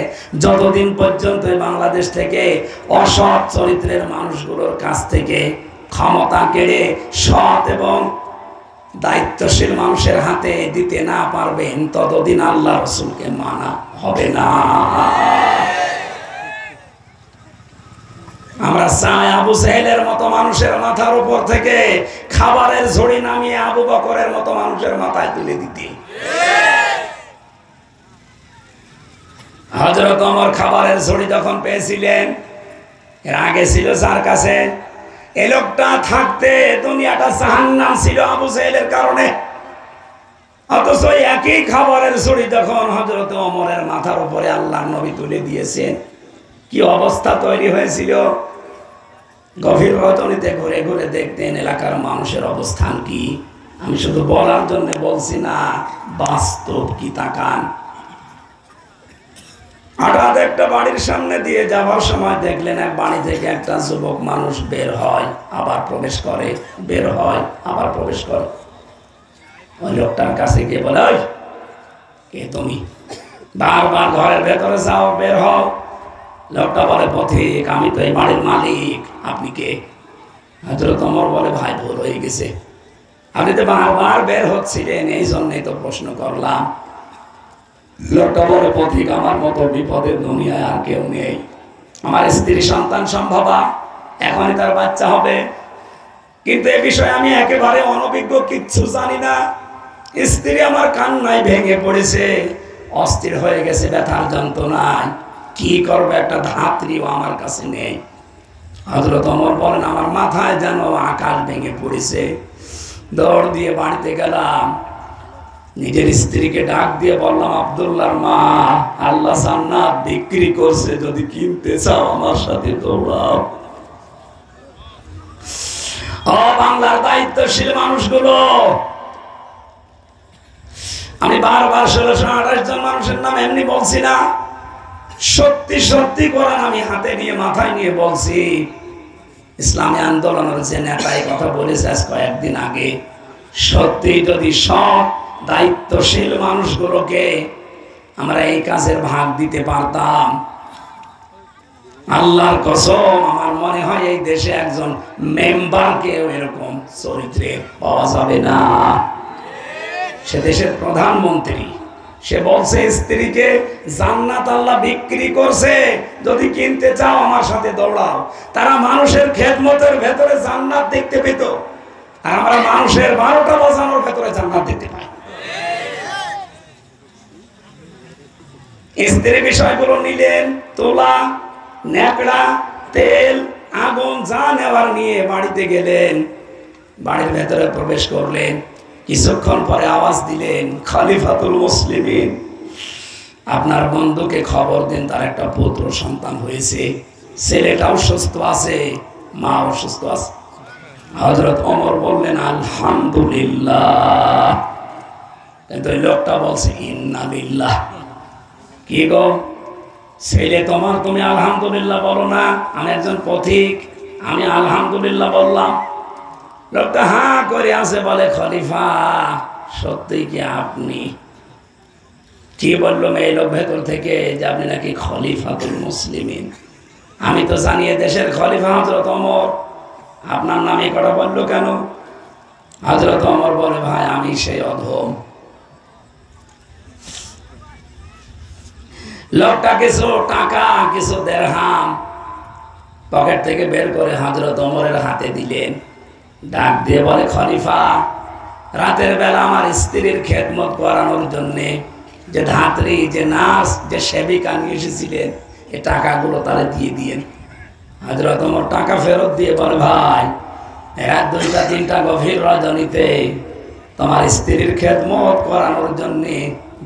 যতদিন পর্যন্ত বাংলাদেশ থেকে অসৎ চরিত্রের মানুষগুলোর কাছ থেকে ক্ষমতা কেড়ে সৎ এবং দায়িত্বশীল মানুষের হাতে দিতে না পারবেন, ততদিন আল্লাহ রাসূলকে মানা হবে না। আমরা চাই আবু জাহেলের মতো মানুষের মাথার উপর থেকে খাবারের ঝুড়ি নামিয়ে আবু বকরের মতো মানুষের মাথায় তুলে দিতে। হযরত ওমর খাবারের ঝুড়ি যখন পেয়েছিলেন, এর আগে ছিল যার কাছে, এই লোকটা থাকতে দুনিয়াটা জাহান্নাম ছিল আবু জাহেলের কারণে। অথচ একই খাবারের ঝুড়ি যখন হযরত ওমরের মাথার উপরে আল্লাহর নবী তুলে দিয়েছেন, কি অবস্থা তৈরি হয়েছিল। গভীর রজনীতে ঘুরে ঘুরে দেখতেন এলাকার মানুষের অবস্থান কি। আমি শুধু বলার জন্য বলছি না, বাস্তব কি তাকান। হঠাৎ একটা বাড়ির সামনে দিয়ে যাওয়ার সময় দেখলেন এক বাড়ি থেকে একটা যুবক মানুষ বের হয়, আবার প্রবেশ করে, বের হয়, আবার প্রবেশ করে। ওই লোকটার কাছে গিয়ে বলে, ওই কে তুমি? বারবার ঘরের ভেতরে যাও, বের হও। লোকটা বলে, পথিক, আমি তো এই বাড়ির মালিক, আপনি কে? হযরত ওমর বলে, ভাই ভুল হয়ে গেছে, আপনি তো বারবার বের হচ্ছিলেন, এই জন্যই তো প্রশ্ন করলাম। লোকটা বলে, পথিক, আমার মতো বিপদের দুনিয়ায় আর কেউ নেই। আমার স্ত্রী সন্তান সম্ভবা, এখনই তার বাচ্চা হবে, কিন্তু এ বিষয়ে আমি একেবারে অনভিজ্ঞ, কিচ্ছু জানি না। স্ত্রী আমার কান্নায় ভেঙে পড়েছে, অস্থির হয়ে গেছে ব্যথার যন্ত্রণায়, কি করবে, একটা ধাত্রীও আমার কাছে নেই। হযরত ওমর বলেন, আমার মাথায় যেন আকাশ ভেঙে পড়েছে, দৌড় দিয়ে বাড়িতে গেলাম, নিজের স্ত্রীকে ডাক দিয়ে বললাম, আব্দুল্লাহর মা, আল্লাহ জান্নাত বিক্রি করছে, যদি কিনতে চাও আমার সাথে দৌড়াও। ও বাংলার দায়িত্বশীল মানুষগুলো, আমি বারবার 1628 জন মানুষের নাম এমনি বলছি না, সত্যি সত্যি কোরআন আমি হাতে নিয়ে মাথায় নিয়ে বলছি। ইসলামী আন্দোলনের যে নেতাই কথা বলেছে আজ কয়েকদিন আগে, সত্যি যদি সব দায়িত্বশীল মানুষগুলোকে আমরা এই কাজের ভাগ দিতে পারতাম, আল্লাহর কসম আমার মনে হয় এই দেশে একজন মেম্বারকেও এরকম চরিত্রে পাওয়া যাবে না। সে দেশের প্রধানমন্ত্রী, সে বলছে স্ত্রীকে, জান্নাত আল্লাহ বিক্রি করছে, যদি কিনতে চাও আমার সাথে দৌড়াও। তারা মানুষের খেদমতের ভেতরে জান্নাত দেখতে পেত, আর আমরা মানুষের 12টা বাজানোর ভেতরে জান্নাত দেখতে পাই। স্ত্রী বিষয়গুলো নিলেন, তোলা, ন্যাকড়া, তেল, আগুন, যা নেওয়ার নিয়ে বাড়িতে গেলেন, বাড়ির ভেতরে প্রবেশ করলেন। কিছুক্ষণ পরে আওয়াজ দিলেন, খলিফাতুল মুসলিমিন, আপনার বন্ধুকে খবর দিন, তার একটা পুত্র সন্তান হয়েছে, ছেলেটাও সুস্থ আছে, মা অসুস্থ আছে। হযরত ওমর বললেন, আলহামদুলিল্লাহ। কিন্তু ওই লোকটা বলছে, ইন্না লিল্লাহ। কি গো ছেলে তোমার, তুমি আলহামদুলিল্লাহ বলো না? আমি একজন পথিক, আমি আলহামদুলিল্লাহ বললাম। লোকটা হাঁ করে আছে, বলে, খলিফা, সত্যি কি আপনি? কি বললো এই লোক ভেতর থেকে, যে আপনি নাকি খলিফাতুল মুসলিমিন। আমি তো জানি দেশের খলিফা হযরত ওমর, আপনার নামে কথা বললো কেন? হযরত ওমর বলে, ভাই আমি সেই অধম। লোকটা কিছু টাকা, কিছু দেরহাম পকেট থেকে বের করে হযরত ওমরের হাতে দিলেন, ডাক দিয়ে বলে, খলিফা, রাতের বেলা আমার স্ত্রীর খেদমত করানোর জন্যে যে ধাত্রী, যে নার্স, যে সেবিকা নিয়ে এসেছিলেন, এই টাকাগুলো তারা দিয়ে দিয়েন। হযরত ওমর টাকা ফেরত দিয়ে বলে, ভাই, 1, 2, 3টা গভীর রজনীতে তোমার স্ত্রীর খেদমত করানোর জন্যে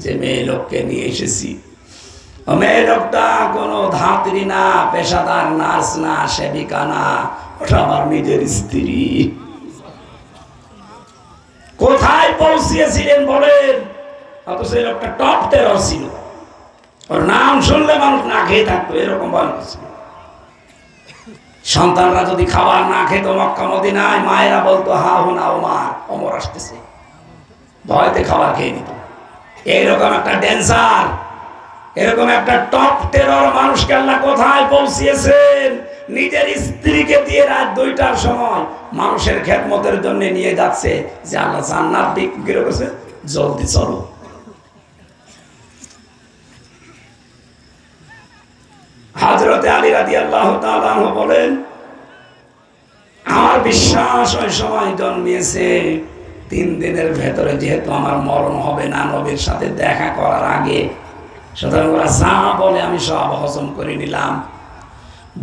যে মেয়ে লোককে নিয়ে এসেছি, ও মেয়ে লোকটা কোনো ধাত্রী না, পেশাদার নার্স না, সেবিকা না, ওটা আমার নিজের স্ত্রী। কোথায় পৌঁছিয়েছিলেন বলেন? অথচ এই লোকটা টপ টেরর ছিল, ওর নাম শুনলে মানুষ না খেয়ে থাকতো, এরকম বয়স। সন্তানরা যদি খাবার না খেত মক্কা মদিনায়, মায়েরা বলতো, হা হুনা ওমর, ওমর আসতেছে, ভয়তে খাবার খেয়ে নিত। এইরকম একটা ড্যান্সার, এরকম একটা টপ টেরর মানুষকে আল্লাহ কোথায় পৌঁছিয়েছেন? নিজের স্ত্রীকে দিয়ে রাত 2টার সময় মানুষের খেদমতের জন্য নিয়ে যাচ্ছে, যে আল্লাহ জান্নাত বিক্রি করেছে, জলদি চলো। হযরতে আলী রাদিয়াল্লাহু তাআলা আনহু বলেন, আমার বিশ্বাস ওই সময় জন্মিয়েছে 3 দিনের ভেতরে যেহেতু আমার মরণ হবে না নবীর সাথে দেখা করার আগে, সুতরাং ওরা যা বলে আমি সব হজম করে নিলাম।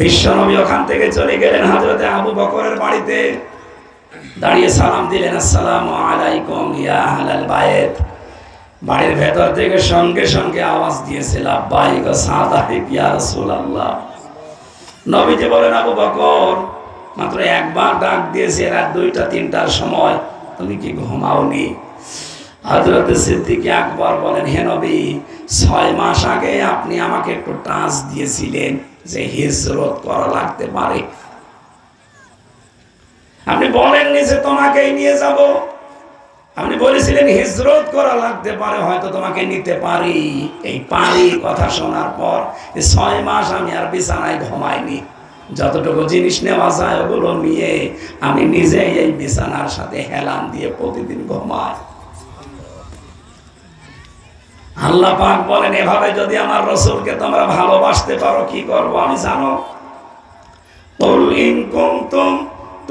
বিশ্বনবী ওখান থেকে চলে গেলেন হযরতে আবু বকরের বাড়িতে, দাঁড়িয়ে সালাম দিলেন, আসসালামু আলাইকুম ইয়া আহলাল বাইত। বাড়ির ভেতর থেকে সঙ্গে সঙ্গে আওয়াজ দিয়েছে, লাব্বাইক ওয়া সাদাইক ইয়া রাসূলুল্লাহ। নবীজি বলেন, আবু বকর, মাত্র একবার ডাক দিয়েছে রাত 2টা 3টার সময়, তুমি কি ঘুমাওনি? হযরত সিদ্দিক আকবর বলেন, হে নবী, 6 মাস আগে আপনি আমাকে একটু টাচ দিয়েছিলেন যে হিজরত করা লাগতে পারে। আপনি বলেননি যে তোমাকেই নিয়ে যাব, আপনি বলেছিলেন হিজরত করা লাগতে পারে, হয়তো তোমাকে নিতে পারি। এই পারি কথা শোনার পর 6 মাস আমি আর বিছানায় ঘুমাইনি। যতটুকু জিনিস নেওয়া যায় ওগুলো নিয়ে আমি নিজেই এই বিছানার সাথে হেলান দিয়ে প্রতিদিন ঘুমাই। আল্লাহ পাক বলেন, এভাবে যদি আমার রাসূলকে তোমরা ভালোবাসতে পারো কি করব আমি জানো? কুল ইন কুনতুম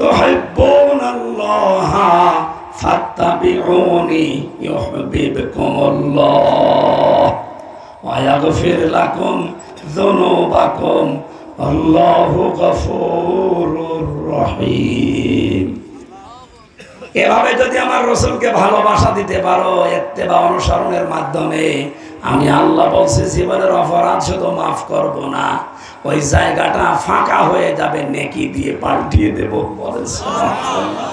তুহিব্বুনাল্লাহ ফাত্তাবিউনি ইউহিব্বুকুমুল্লাহ ওয়া ইয়াগফির লাকুম যুনুবাকুম আল্লাহু গফুরুর রহিম। এভাবে যদি আমার রাসূলকে ভালোবাসা দিতে পারো ইত্তেবা অনুসরণের মাধ্যমে, আমি আল্লাহ বলছি জীবনের অপরাধ শুধু মাফ করব না, ওই জায়গাটা ফাঁকা হয়ে যাবে, নেকি দিয়ে পাল্টিয়ে দেব। বলেন সুবহানাল্লাহ।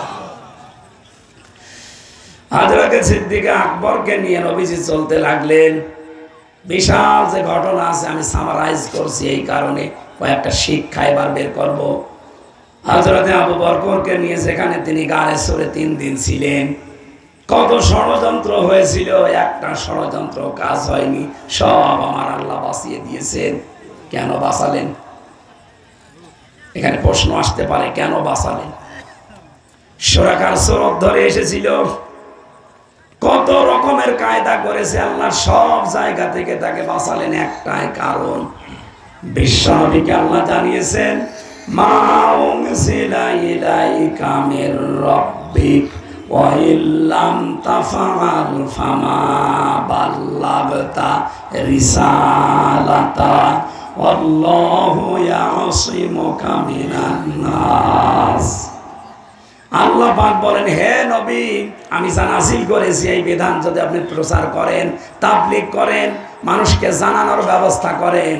হযরত সিদ্দিক আকবরকে নিয়ে নবীজি চলতে লাগলেন। বিশাল যে ঘটনা আছে আমি সামারাইজ করছি এই কারণে, কয়েকটা শিক্ষা এবার বের করব। হযরত আবু বকরকে নিয়ে যেখানে তিনি গারে সরে 3 দিন ছিলেন, কত ষড়যন্ত্র হয়েছিল, একটা ষড়যন্ত্র কাজ হয়নি, সব আমার আল্লাহ বাঁচিয়ে দিয়েছেন। কেন বাঁচালেন? এখানে প্রশ্ন আসতে পারে, কেন বাঁচালেন? সুরাকার স্রোত ধরে এসেছিল, কত রকমের কায়দা করেছে, আল্লাহ সব জায়গা থেকে তাকে বাঁচালেন একটাই কারণ, বিশ্বনবীকে আল্লাহ জানিয়েছেন মা উনজিলা ইলাইকা মির রাব্বিক ওয়া ইল্লাম তাফআল ফামা বাল্লাগতা রিসালাতা ওয়াল্লাহু ইয়াসিমুকা মিনান নাস। আল্লাহ পাক বলেন, হে নবী, আমি যা নাযিল করেছি এই বিধান যদি আপনি প্রচার করেন, তাবলীগ করেন, মানুষকে জানানোর ব্যবস্থা করেন,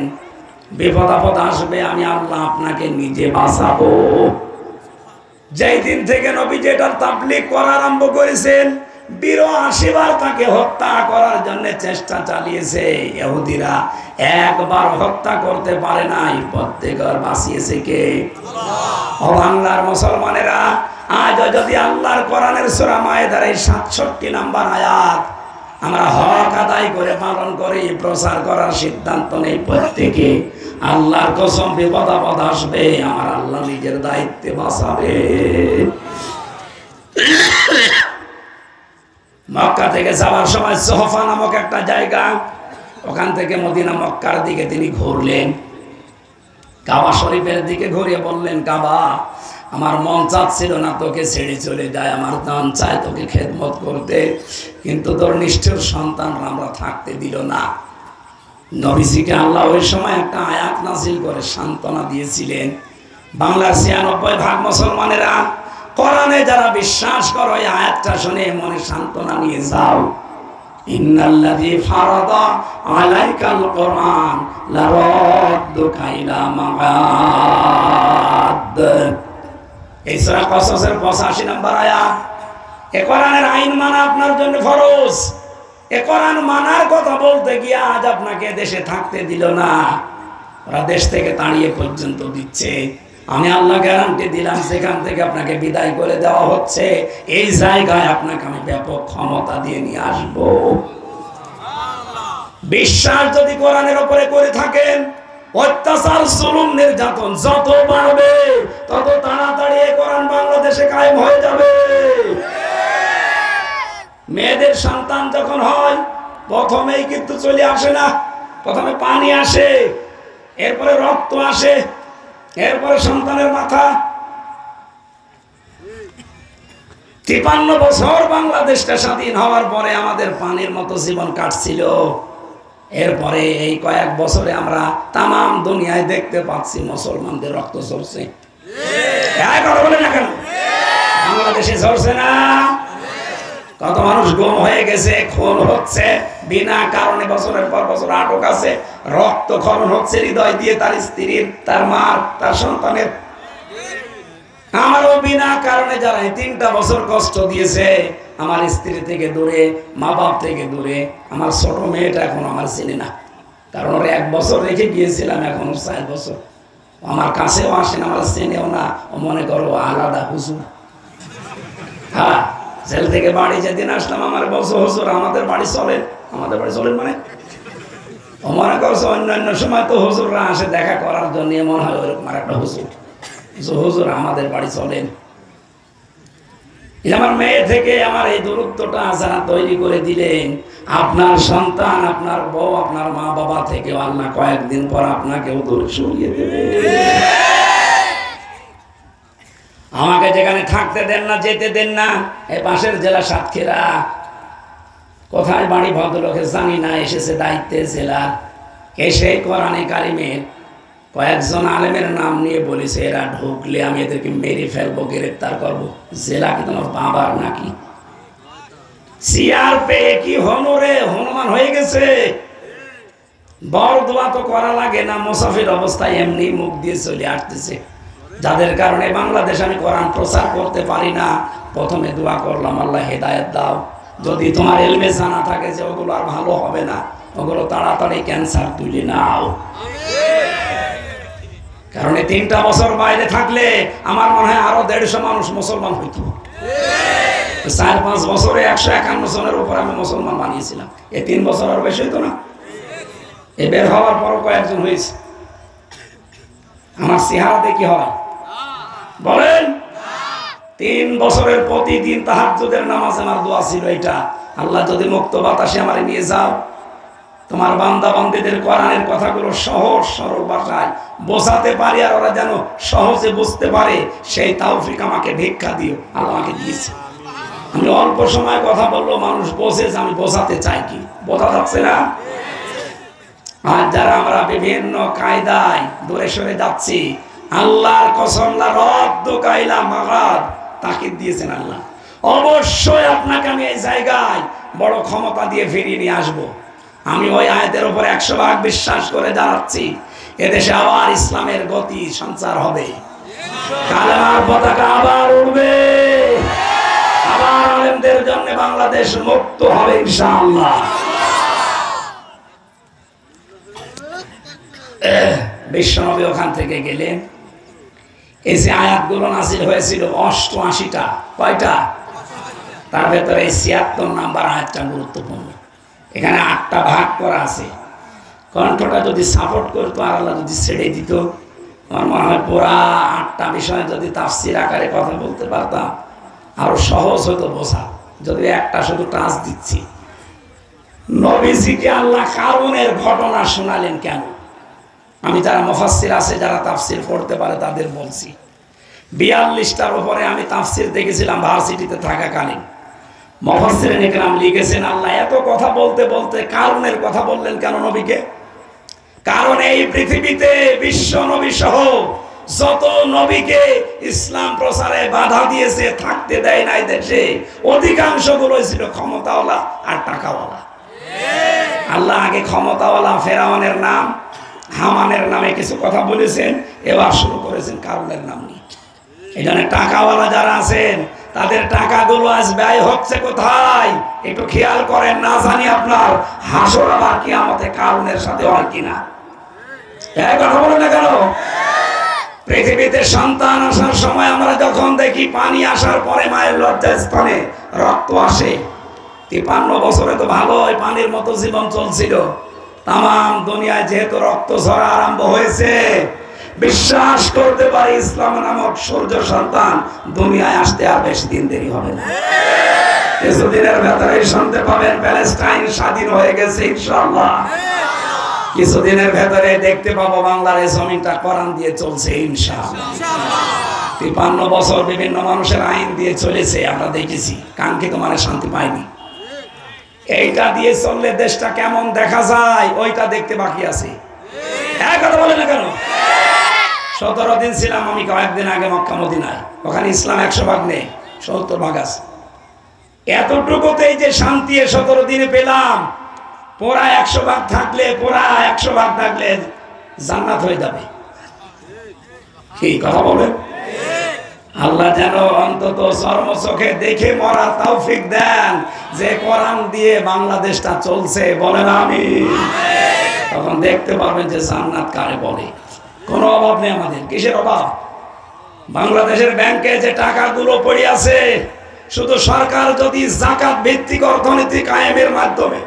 বিপদ আপদ আসবে, আমি আল্লাহ আপনাকে নিজে বাঁচাবো। যেই দিন থেকে নবী যেটার তাবলীগ করা আরম্ভ করেছেন, ৮২ বার তাকে হত্যা করার জন্য চেষ্টা চালিয়েছে। ইহুদিরা একবার হত্যা করতে পারে নাই, প্রত্যেকবার বাঁচিয়েছে কে? ও বাংলার মুসলমানেরা, আজ যদি আল্লাহর কোরআনের সূরা মায়েদার এই ৬৭ নম্বর আয়াত আমরা হক আদায় করে পালন করি, প্রচার করার সিদ্ধান্ত নেই প্রত্যেকে, আল্লাহর কসম বিপদ আপদ আসবে, আমার আল্লাহ নিজের দায়িত্বে বাঁচাবে। মক্কা থেকে যাওয়ার সময় সোহফা নামক একটা জায়গা, ওখান থেকে মদিনা মক্কার দিকে তিনি ঘুরলেন, কাবা শরীফের দিকে ঘুরে বললেন, কাবা, আমার মন চাচ্ছিল না তোকে ছেড়ে চলে যায়, আমার মন চায় তোকে খেদমত করতে, কিন্তু তোর নিষ্ঠুর সন্তানরা আমরা থাকতে দিল না। নবীজিকে আল্লাহ ওই সময় একটা আয়াত নাযিল করে সান্ত্বনা দিয়েছিলেন। বাংলার ৯৬% মুসলমানেরা কোরআনে যারা বিশ্বাস করো, এই আয়াতটা শুনে মনে সান্ত্বনা নিয়ে যাও। ইন্নাল্লাযী ফারাদা আলাইকাল কোরআন লারাদ্দুকা ইলা মাআদ। এই সূরা কসসের ৮৫ নম্বর আয়াত। এ কোরআনের আইন মানা আপনার জন্য ফরজ। এ কোরআন মানার কথা বলতে গিয়ে আজ আপনাকে দেশে থাকতে দিল না, ওরা দেশ থেকে তাড়িয়ে পর্যন্ত দিচ্ছে। আমি আল্লাহ গ্যারান্টি দিলাম, সেখান থেকে আপনাকে বিদায় করে দেওয়া হচ্ছে, এই জায়গায় আপনাকে আমি ব্যাপক ক্ষমতা দিয়ে নিয়ে আসবো। বিশ্বাস যদি কোরআনের উপরে করে থাকেন, অত্যাচার জুলুম নির্যাতন যত বাড়বে তত তাড়াতাড়ি কোরআন বাংলাদেশে কায়েম হয়ে যাবে। মেয়েদের সন্তান যখন হয় প্রথমেই কিন্তু চলে আসে না, প্রথমে পানি আসে, এরপরে রক্ত আসে, এরপরে সন্তানের মাথা। ৫৩ বছর বাংলাদেশটা স্বাধীন হওয়ার পরে আমাদের পানির মতো জীবন কাটছিল। এরপরে এই কয়েক বছরে আমরা তামাম দুনিয়ায় দেখতে পাচ্ছি মুসলমানদের রক্ত ঝরছে। কথা বলে না কেন? বাংলাদেশে ঝরছে না? কত মানুষ গুম হয়ে গেছে, খুন হচ্ছে বিনা কারণে, বছরের পর বছর আটক আছে, রক্তক্ষরণ হচ্ছে হৃদয় দিয়ে, তার স্ত্রীর, তার মার, তার সন্তানের। আমারও বিনা কারণে যারা 3টা বছর কষ্ট দিয়েছে আমার স্ত্রী থেকে দূরে, মা বাপ থেকে দূরে। আমার ছোট মেয়েটা এখন আমার চিনি না, কারণ ওরা 1 বছর রেখে গিয়েছিলাম, এখন 4 বছর। আমার কাছেও আসেন, আমার চেনেও না। ও মনে করো আলাদা হুজুর। হ্যাঁ, জেল থেকে বাড়ি যেদিন আসলাম আমার বলছো, হুজুর আমাদের বাড়ি চলেন। আমাদের বাড়ি চলেন মানে ও মনে করছে অন্যান্য সময় তো হুজুররা আসে দেখা করার জন্য, মনে হয় ওরকম আর একটা হুজুর। হুজুর আমাদের বাড়ি চলেন। আমার মেয়ে থেকে আমার এই দূরত্বটা যারা তৈরি করে দিলেন, আপনার সন্তান, আপনার বউ, আপনার মা বাবা থেকে আল্লাহ কয়েকদিন পর আপনাকেও দূরে সরিয়ে দেবে। আমাকে যেখানে থাকতে দেন না, যেতে দেন না, এই পাশের জেলা সাতক্ষীরা, কোথায় বাড়ি ভদ্রলোকে জানি না, এসেছে দায়িত্বে জেলা, এসে কোরআনে কারিমের কয়েকজন আলেমের নাম নিয়ে বলেছে, এরা ঢুকলে আমি এদেরকে মেরে ফেলবো, গ্রেফতার করবো। জেলা কি তোমার বাবার নাকি? চেয়ার পেয়ে কি হনরে হনুমান হয়ে গেছে। বড় দোয়া তো করা লাগে না, মুসাফির অবস্থায় এমনি মুখ দিয়ে চলে আসতেছে। যাদের কারণে বাংলাদেশ আমি কোরআন প্রচার করতে পারি না, প্রথমে দোয়া করলাম, আল্লাহ হেদায়েত দাও। যদি তোমার এলমে জানা থাকে যে ওগুলো আর ভালো হবে না, ওগুলো তাড়াতাড়ি ক্যান্সার তুলে নাও। কারণ 3টা বছর বাইরে থাকলে আমার মনে হয় আরো 150 মানুষ মুসলমান হইত। 4-5 বছরে 151 জনের উপর আমি মুসলমান বানিয়েছিলাম। এই 3 বছর আর বেশি হইতো না। এ বের হওয়ার পর কয়েকজন হয়েছে। আমার চেহারা দেখি হয় বলেন? 3 বছরের প্রতিদিন তাহাজ্জুদের নামাজ আমার দোয়া ছিল এটা, আল্লাহ যদি মুক্ত বাতাসে আমারে নিয়ে যাও, তোমার বান্দা বান্দীদের কোরআনের কথাগুলো সহজ সরল ভাষায় বোঝাতে পারি, আর ওরা যেন সহজে বুঝতে পারে, সেই তৌফিক আমাকে ভিক্ষা দিও। আল্লাহ আমাকে দিয়েছে। আমি অল্প সময় কথা বললো মানুষ বোঝে যে আমি বোঝাতে চাই কি। বোঝা যাচ্ছে না? আর যারা আমরা বিভিন্ন কায়দায় দূরে সরে যাচ্ছি, আল্লাহর কসম লা রদ্দু কাইলা মাগাদ তাকিদ দিয়েছেন আল্লাহ। অবশ্যই আপনাকে আমি এই জায়গায় বড় ক্ষমতা দিয়ে ফিরিয়ে নিয়ে আসবো। আমি ওই আয়াতের উপর 100% বিশ্বাস করে দাঁড়াচ্ছি। এদেশে আবার ইসলামের গতি সঞ্চার হবে, কালেমার পতাকা আবার উঠবে, আবার আলেমদের জন্য বাংলাদেশ মুক্ত হবে ইনশাআল্লাহ। বিশ্বনবী ওখান থেকে গেলেন। এই যে আয়াতগুলো নাযিল হয়েছিল 88টা, কয়টা? তার ভেতরে 76 নাম্বার আয়াতটা গুরুত্বপূর্ণ। এখানে 8টা ভাগ করা আছে। কণ্ঠটা যদি সাপোর্ট করতো আর আল্লাহ যদি ছেড়ে দিত, আমার মনে হয় পুরা 8টা বিষয়ে যদি তাফসীর আকারে কথা বলতে পারতাম আরো সহজ হতো বোঝা। যদি একটা শুধু টাচ দিচ্ছি, নবীজিকে আল্লাহ কারুনের ঘটনা শোনালেন কেন? আমি যারা মুফাসসির আছে, যারা তাফসীর পড়তে পারে তাদের বলছি, 42টার উপরে আমি তাফসীর দেখেছিলাম ভার্সিটিতে থাকাকালীন। মুফাসসিরিন ইকরাম লিখেছেন, আল্লাহ এত কথা বলতে বলতে কারণের কথা বললেন কেন নবীকে? কারণ এই পৃথিবীতে বিশ্ব নবী সহ যত নবীকে ইসলাম প্রচারে বাধা দিয়েছে, থাকতে দেয় নাই দেশে, অধিকাংশগুলোই ছিল ক্ষমতাওয়ালা আর টাকাওয়ালা। আল্লাহ আগে ক্ষমতাওয়ালা ফেরাউনের নাম, হামানের নামে কিছু কথা বলেছেন, এবার শুরু করেছেন কারণের নাম নিয়ে। এই জন্য টাকাওয়ালা যারা আছেন তাদের টাকাগুলো আজ ব্যয় হচ্ছে কোথায় একটু খেয়াল করেন। না জানি আপনার হাসর আবার কিয়ামতে কারণের সাথে হয় কিনা। এই কথা বলেন না কেন? পৃথিবীতে সন্তান আসার সময় আমরা যখন দেখি পানি আসার পরে মায়ের লজ্জাস্থানে রক্ত আসে, 53 বছরে তো ভালো পানির মতো জীবন চলছিল। তাম দুনিয়ায় যেহেতু রক্ত ঝরা আরম্ভ হয়েছে, বিশ্বাস করতে পারি ইসলাম নামক সূর্য সন্তান দুনিয়ায় আসতে আর বেশি দিন দেরি হবে না। কিছুদিনের ভেতরে শুনতে পাবেন প্যালেস্টাইন স্বাধীন হয়ে গেছে ইনশাআল্লাহ। কিছুদিনের ভেতরে দেখতে পাবো বাংলার এই জমিনটা কোরআন দিয়ে চলছে ইনশাআল্লাহ। 53 বছর বিভিন্ন মানুষের আইন দিয়ে চলেছে, আমরা দেখেছি, কাঙ্ক্ষিত মানে শান্তি পাইনি। এইটা দিয়ে চললে দেশটা কেমন দেখা যায় ওইটা দেখতে বাকি আছে। এক কথা বলে না কেন? 17 দিন ছিলাম আমি কয়েকদিন আগে মক্কা মদিনায়, ওখানে ইসলাম 100% নেই, 70% আছে। এতটুকুতেই যে শান্তি 17 দিনে পেলাম, পুরা 100% থাকলে, পুরা 100% থাকলে জান্নাত হয়ে যাবে। কি কথা বলেন? আল্লাহ যেন অন্তত চর্ম চোখে দেখে মরার তৌফিক দেন যে কোরআন দিয়ে বাংলাদেশটা চলছে, বলেন আমিন। তখন দেখতে পাবেন যে জান্নাত কারে বলে। কোনো অভাব নেই আমাদের। কিসের অভাব? বাংলাদেশের ব্যাংকে যে টাকাগুলো পড়ে আছে, শুধু সরকার যদি যাকাত ভিত্তিক অর্থনীতি কায়েমের মাধ্যমে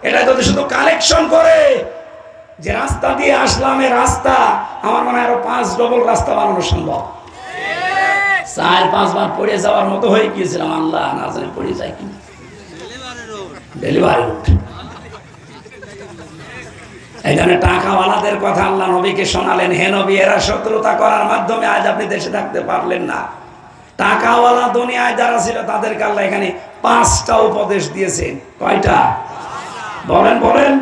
এটা যদি শুধু কালেকশন করে, যে রাস্তা দিয়ে আসলাম এই রাস্তা, আমার মনে হয় আরো 5 ডবল রাস্তা বানানো সম্ভব। 4-5 বার পড়ে যাওয়ার মতো হয়ে গিয়েছিলাম, আল্লাহ না জানে পড়ে যায় কিনা। Delivery road. এখানে টাকাওয়ালাদের কথা আল্লাহ নবীকে শোনালেন, হে নবী, এরা শত্রুতা করার মাধ্যমে আজ আপনি দেশে থাকতে পারলেন না। টাকাওয়ালা দুনিয়ায় যারা ছিল তাদেরকে আল্লাহ এখানে 5টা উপদেশ দিয়েছেন। কয়টা? বলেন বলেন।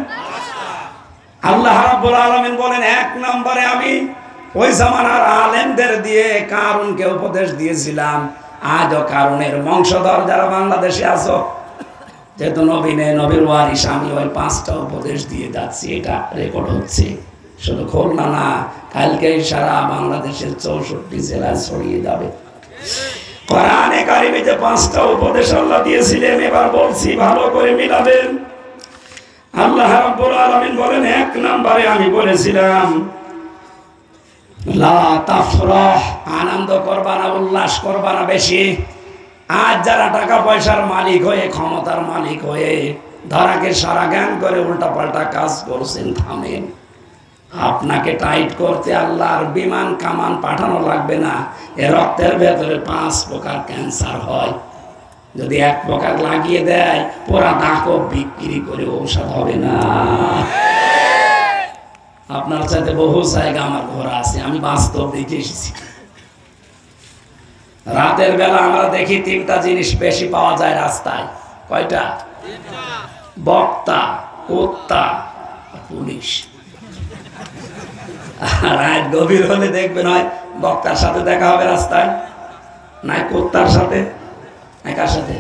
আল্লাহ রাব্বুল আলামিন বলেন, 1 নম্বরে আমি ওই জামানার আলেমদের দিয়ে কারুনকে উপদেশ দিয়েছিলাম। আজও কারুনের বংশধর যারা বাংলাদেশে আছো, যেহেতু নবী নেই, নবীর ওয়ারিস, আমি ওই 5টা উপদেশ দিয়ে যাচ্ছি। এটা রেকর্ড হচ্ছে, শুধু খুলনা না, কালকে সারা বাংলাদেশের 64 জেলায় ছড়িয়ে যাবে। কোরআনে কারিমে যে 5টা উপদেশ আল্লাহ দিয়েছিলেন, এবার বলছি ভালো করে মিলাবেন। আল্লাহ রাব্বুল আলামিন বলেন, 1 নম্বরে আমি বলেছিলাম লা তাফরাহ, আনন্দ করবা না, উল্লাস করবা না বেশি। আজ যারা টাকা পয়সার মালিক হয়ে, ক্ষমতার মালিক হয়ে ধরাকে সারা জ্ঞান করে উল্টাপাল্টা কাজ করছেন, থামেন। আপনাকে টাইট করতে আল্লাহর বিমান কামান পাঠানো লাগবে না। এ রক্তের ভেতরে 5 প্রকার ক্যান্সার হয়, যদি 1 প্রকার লাগিয়ে দেয়, পুরা দাঁতও বিক্রি করে ঔষধ হবে না। আপনার চাইতে বহু জায়গা আমার ঘোরা আছে, আমি বাস্তব দেখে এসেছি। রাতের বেলা আমরা দেখি 3টা জিনিস বেশি পাওয়া যায় রাস্তায়। কয়টা? বক্তা, কুত্তা, পুলিশ। রাত গভীর হলে দেখবেন হয় বক্তার সাথে দেখা হবে রাস্তায়, নাই কুত্তার সাথে, নাই কার সাথে?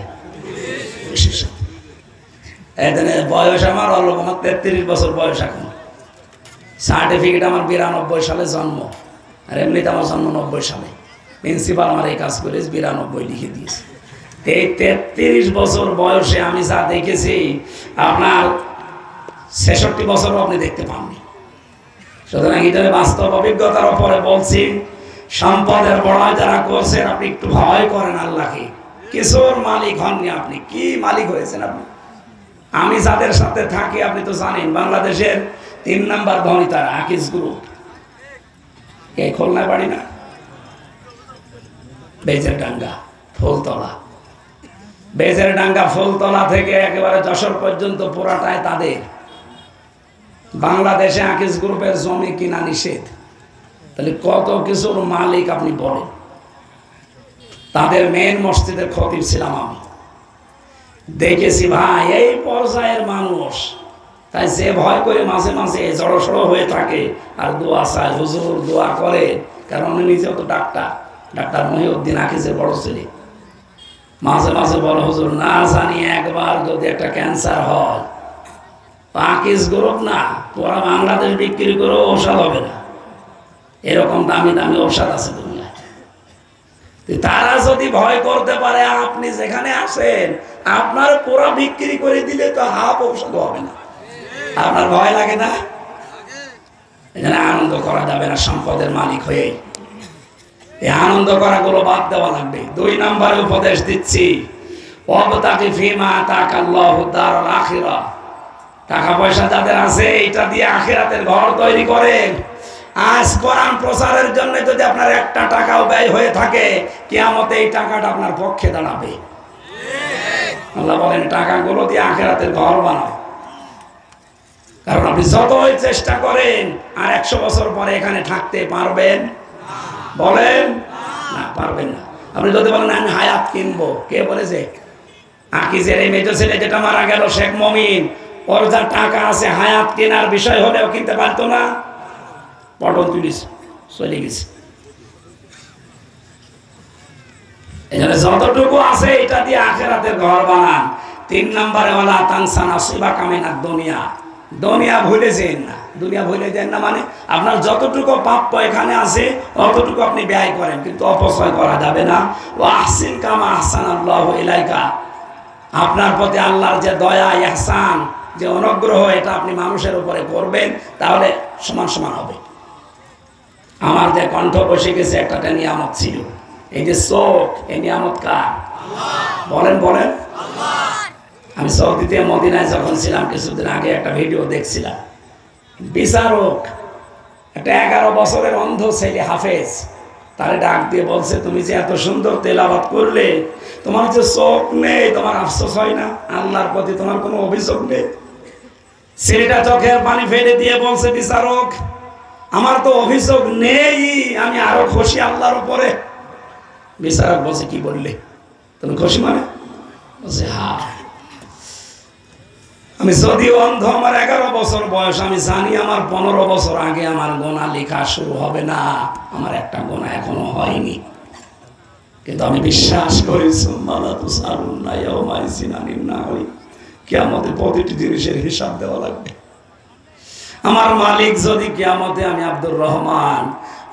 পুলিশের সাথে। এদিনে বয়স আমার অল্প, আমার 33 বছর বয়স এখন। সার্টিফিকেট আমার 92 সালে জন্ম, আর এমনিতে আমার জন্ম 90 সালে। প্রিন্সিপাল আমার এই কাজ করে 92 লিখে দিয়েছে। এই 33 বছর বয়সে আমি যা দেখেছি, আপনার 66 বছরও আপনি দেখতে পাননি। সুতরাং এটা বাস্তব অভিজ্ঞতার উপরে বলছি, সম্পদের বড়াই যারা করছেন, আপনি একটু ভয় করেন আল্লাহকে। কিছুর মালিক হননি আপনি, কি মালিক হয়েছেন আপনি? আমি যাদের সাথে থাকি আপনি তো জানেন, বাংলাদেশের 3 নাম্বার ধনী তারা, আকিজ গ্রুপ। কে? খুলনায় বাড়ি না, বেজেরডাঙ্গা, ফুলতলা। বেজেরডাঙ্গা ফুলতলা থেকে একেবারে যশোর পর্যন্ত পুরাটাই তাদের। বাংলাদেশে আকিজ গ্রুপের জমি কিনা নিষেধ। তাহলে কত কিছুর মালিক আপনি বলেন। তাদের মেন মসজিদের খতিব ছিলাম আমি, দেখেছি ভাই এই পর্যায়ের মানুষ। তাই যে ভয় করে মাঝে মাঝে জড়সড় হয়ে থাকে আর দোয়া চায়, হুজুর দোয়া করে, কারণ উনি নিজেও তো ডাক্তার, ডাক্তার মহিউদ্দিন আকিজের বড় ছেলে। মাঝে মাঝে বলো, হুজুর না জানি একবার যদি একটা ক্যান্সার হয়, আকিজ গ্রুপ না পুরা বাংলাদেশ বিক্রি করে ঔষধ হবে না। এরকম দামি দামি ঔষধ আছে দুনিয়ায়। তারা যদি ভয় করতে পারে, আপনি যেখানে আসেন আপনার পুরা বিক্রি করে দিলে তো হাফ ঔষধ হবে না। আপনার ভয় লাগে না? এখানে আনন্দ করা যাবে না সম্পদের মালিক হয়ে। এই আনন্দ করাগুলো বাদ দেওয়া লাগবে। 2 নম্বরে উপদেশ দিচ্ছি, ওয়াবতাগি ফীমা আতাকাল্লাহু দারুল আখিরাহ। টাকা পয়সা যাদের আছে, এটা দিয়ে আখিরাতের ঘর তৈরি করেন। আজ কোরআন প্রচারের জন্য যদি আপনার 1টা টাকাও ব্যয় হয়ে থাকে, কিয়ামতে এই টাকাটা আপনার পক্ষে দাঁড়াবে। আল্লাহ বলেন, টাকাগুলো দিয়ে আখিরাতের ঘর বানাও। কারণ আপনি যতই চেষ্টা করেন, আর 100 বছর পরে এখানে থাকতে পারবেন? বলেন না, পারবেন না। আপনি যদি বলেন আমি হায়াত কিনবো, কে বলেছে? আকিজের এই মেজো ছেলে যেটা মারা গেল, শেখ মমিন, ওর যা টাকা আছে, হায়াত কেনার বিষয় হলেও কিনতে পারতো না। পটল তুলিস চলে গেছে। এখানে যতটুকু আছে এটা দিয়ে আখিরাতের ঘর বানান। 3 নম্বরে ওয়ালা তানসা নাসিবাকা মিনাদ দুনিয়া। দুনিয়া ভুলে যেন না। দুনিয়া ভুলে যান না মানে আপনার যতটুকু প্রাপ্য এখানে আছে অতটুকু আপনি ব্যয় করেন, কিন্তু অপচয় করা যাবে না। ওয়া আহসিন কামা আহসানাল্লাহু ইলাইকা, আপনার প্রতি আল্লাহর যে দয়া ইহসান যে অনুগ্রহ এটা আপনি মানুষের উপরে করবেন, তাহলে সমান সমান হবে। আমার যে কণ্ঠ বসে গেছে একটা নিয়ামত ছিল, এই যে চোখ, এই নিয়ামত কার? বলেন বলেন। আমি সৌদিতে মদিনায় যখন ছিলাম কিছুদিন আগে একটা ভিডিও দেখছিলাম, বিচারক একটা 11 বছরের অন্ধ ছেলে হাফেজ, তারে ডাক দিয়ে বলছে, তুমি যে এত সুন্দর তেলাওয়াত করলে, তোমার যে চোখ নেই, তোমার আফসোস হয় না? আল্লাহর প্রতি তোমার কোনো অভিযোগ নেই? ছেলেটা চোখের পানি ফেলে দিয়ে বলছে, বিচারক আমার তো অভিযোগ নেই, আমি আরো খুশি আল্লাহর উপরে। বিচারক বলছে, কি বললে, তুমি খুশি মানে? বলছে, হ্যাঁ, আমি যদিও অন্ধ, আমার 11 বছর বয়স, আমি জানি আমার 15 বছর আগে আমার গোনা লেখা শুরু হবে না, আমার একটা গোনা এখনো হয়নি, কিন্তু আমি বিশ্বাস করি কিয়ামতে প্রতিটি জিনিসের হিসাব দেওয়া লাগবে। আমার মালিক যদি কিয়ামতে, আমি আব্দুর রহমান,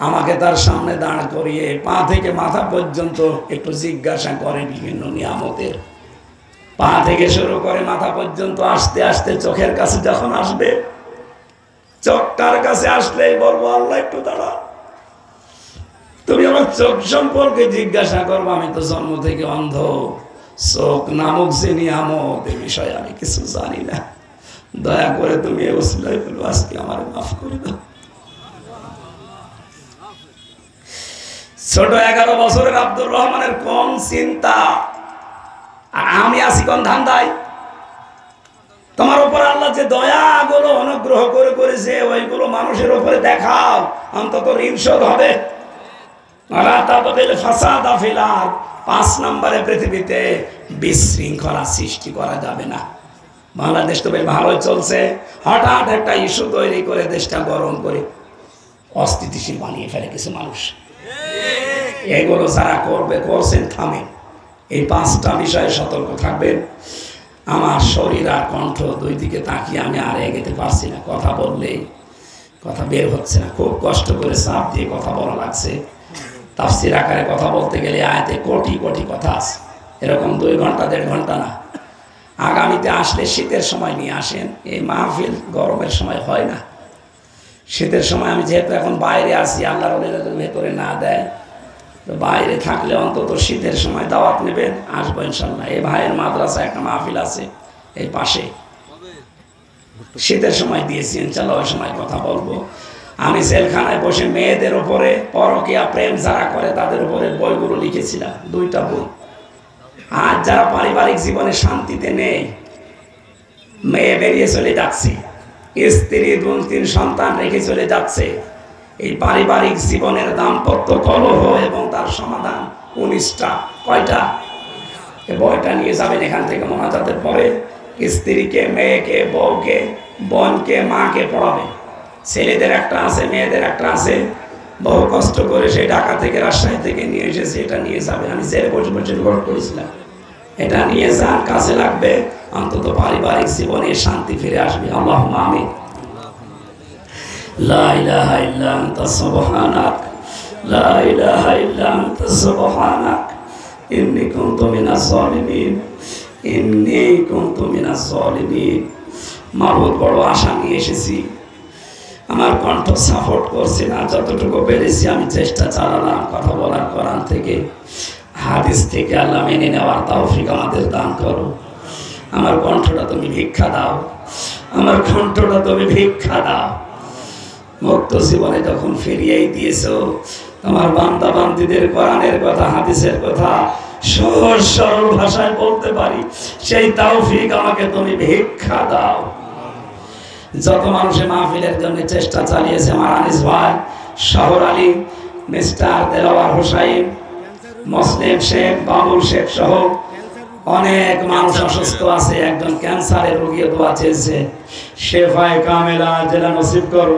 আমাকে তার সামনে দাঁড় করিয়ে পা থেকে মাথা পর্যন্ত একটু জিজ্ঞাসা করে বিভিন্ন নিয়ামতের, পা থেকে শুরু করে মাথা পর্যন্ত আস্তে আস্তে চোখের কাছে যখন আসবে, চোখটার কাছে আসলেই বলবো, আল্লাহ একটু দাঁড়া, তুমি আমার চোখ সম্পর্কে জিজ্ঞাসা করবো, আমি তো জন্ম থেকে অন্ধ, চোখ নামক যে নিয়ামত এ বিষয়ে আমি কিছু জানি না, দয়া করে তুমি এই ওসিলায় বলবো আজকে আমার মাফ করে দাও। ছোট 11 বছরের আব্দুর রহমানের কোন চিন্তা, আর আমি আছি কোন ধান্দায়? তোমার উপর আল্লাহ যে দয়াগুলো অনুগ্রহ করে করেছে, ওইগুলো মানুষের উপরে দেখাও, অন্তত ঋণ শোধ হবে। 5 নম্বরে পৃথিবীতে বিশৃঙ্খলা সৃষ্টি করা যাবে না। বাংলাদেশ তো বেশ ভালোই চলছে, হঠাৎ একটা ইস্যু তৈরি করে দেশটা গরম করে অস্থিতিশীল বানিয়ে ফেলে কিছু মানুষ। এগুলো যারা করছেন থামেন, এই 5টা বিষয়ে সতর্ক থাকবেন। আমার শরীর আর কণ্ঠ দুই দিকে তাকিয়ে আমি আর এগোতে পারছি না, কথা বললেই কথা বের হচ্ছে না, খুব কষ্ট করে চাপ দিয়ে কথা বলা লাগছে। তাফসীর আকারে কথা বলতে গেলে আয়াতে কোটি কোটি কথা আছে, এরকম 2 ঘন্টা 1.5 ঘন্টা না। আগামীতে আসলে শীতের সময় নিয়ে আসেন, এই মাহফিল গরমের সময় হয় না। শীতের সময় আমি যেহেতু এখন বাইরে আছি, আল্লাহর ওলিদের ভেতরে না দেয়, তো বাইরে থাকলে অন্তত শীতের সময় দাওয়াত নেবেন, আসবো ইনশাল্লাহ। এই ভাইয়ের মাদ্রাসা একটা মাহফিল আছে এই পাশে, শীতের সময় দিয়েছি, ইনশাল্লাহ ওই সময় কথা বলবো। আমি জেলখানায় বসে মেয়েদের উপরে পরকীয়া প্রেম যারা করে তাদের উপরে বইগুলো লিখেছিলাম, 2টা বই। আজ যারা পারিবারিক জীবনে শান্তিতে নেই, মেয়ে বেরিয়ে চলে যাচ্ছে, স্ত্রী 2-3 সন্তান রেখে চলে যাচ্ছে, এই পারিবারিক জীবনের দাম্পত্য কলহ এবং তার সমাধান 19টা, কয়টা? এই বইটা নিয়ে যাবেন এখান থেকে মোনাজাতের পরে, স্ত্রীকে, মেয়েকে, বউকে, বোনকে, মাকে পড়াবেন। ছেলেদের একটা আছে, মেয়েদের একটা আছে, বহু কষ্ট করে সেই ঢাকা থেকে রাজশাহী থেকে নিয়ে এসেছে, এটা নিয়ে যাবে। আমি জেলে বসে বসে রেকর্ড করেছিলাম, এটা নিয়ে যান, কাজে লাগবে, অন্তত পারিবারিক জীবনে শান্তি ফিরে আসবে। আল্লাহুম্মা আমিন। লা ইলাহা ইল্লা আনতা সুবহানাক, লা ইলাহা ইল্লা আনতা সুবহানাক, ইন্নী কুনতু মিনাজ জালিমিন, ইন্নী কুনতু মিনাজ জালিমিন। মাবুদ, বড় আশা নিয়ে এসেছি, আমার কণ্ঠ সাপোর্ট করছে না, যতটুকু পেরেছি আমি চেষ্টা চালালাম কথা বলার, কোরআন থেকে হাদিস থেকে। আল্লাহ মেনে নেওয়ার তৌফিক আমাদের দান করো। আমার কণ্ঠটা তুমি ভিক্ষা দাও, আমার কণ্ঠটা তুমি ভিক্ষা দাও। মুক্ত জীবনে যখন ফিরিয়েই দিয়েছো, তোমার বান্দা বান্দীদের কোরআনের কথা, হাদিসের কথা সহজ সরল ভাষায় বলতে পারি, সেই তৌফিক আমাকে তুমি ভিক্ষা দাও। যত মানুষে মাহফিলের জন্য চেষ্টা চালিয়েছে, আমার আনিস ভাই, শহর আলী, মিস্টার দেলাওয়ার হোসাইন, মুসলিম শেখ, বাবুল শেখ সহ অনেক মানুষ অসুস্থ আছে। একজন ক্যান্সারের রোগী দোয়া চেয়েছে, শেফায়ে কামেলা জেলা নসিব করো।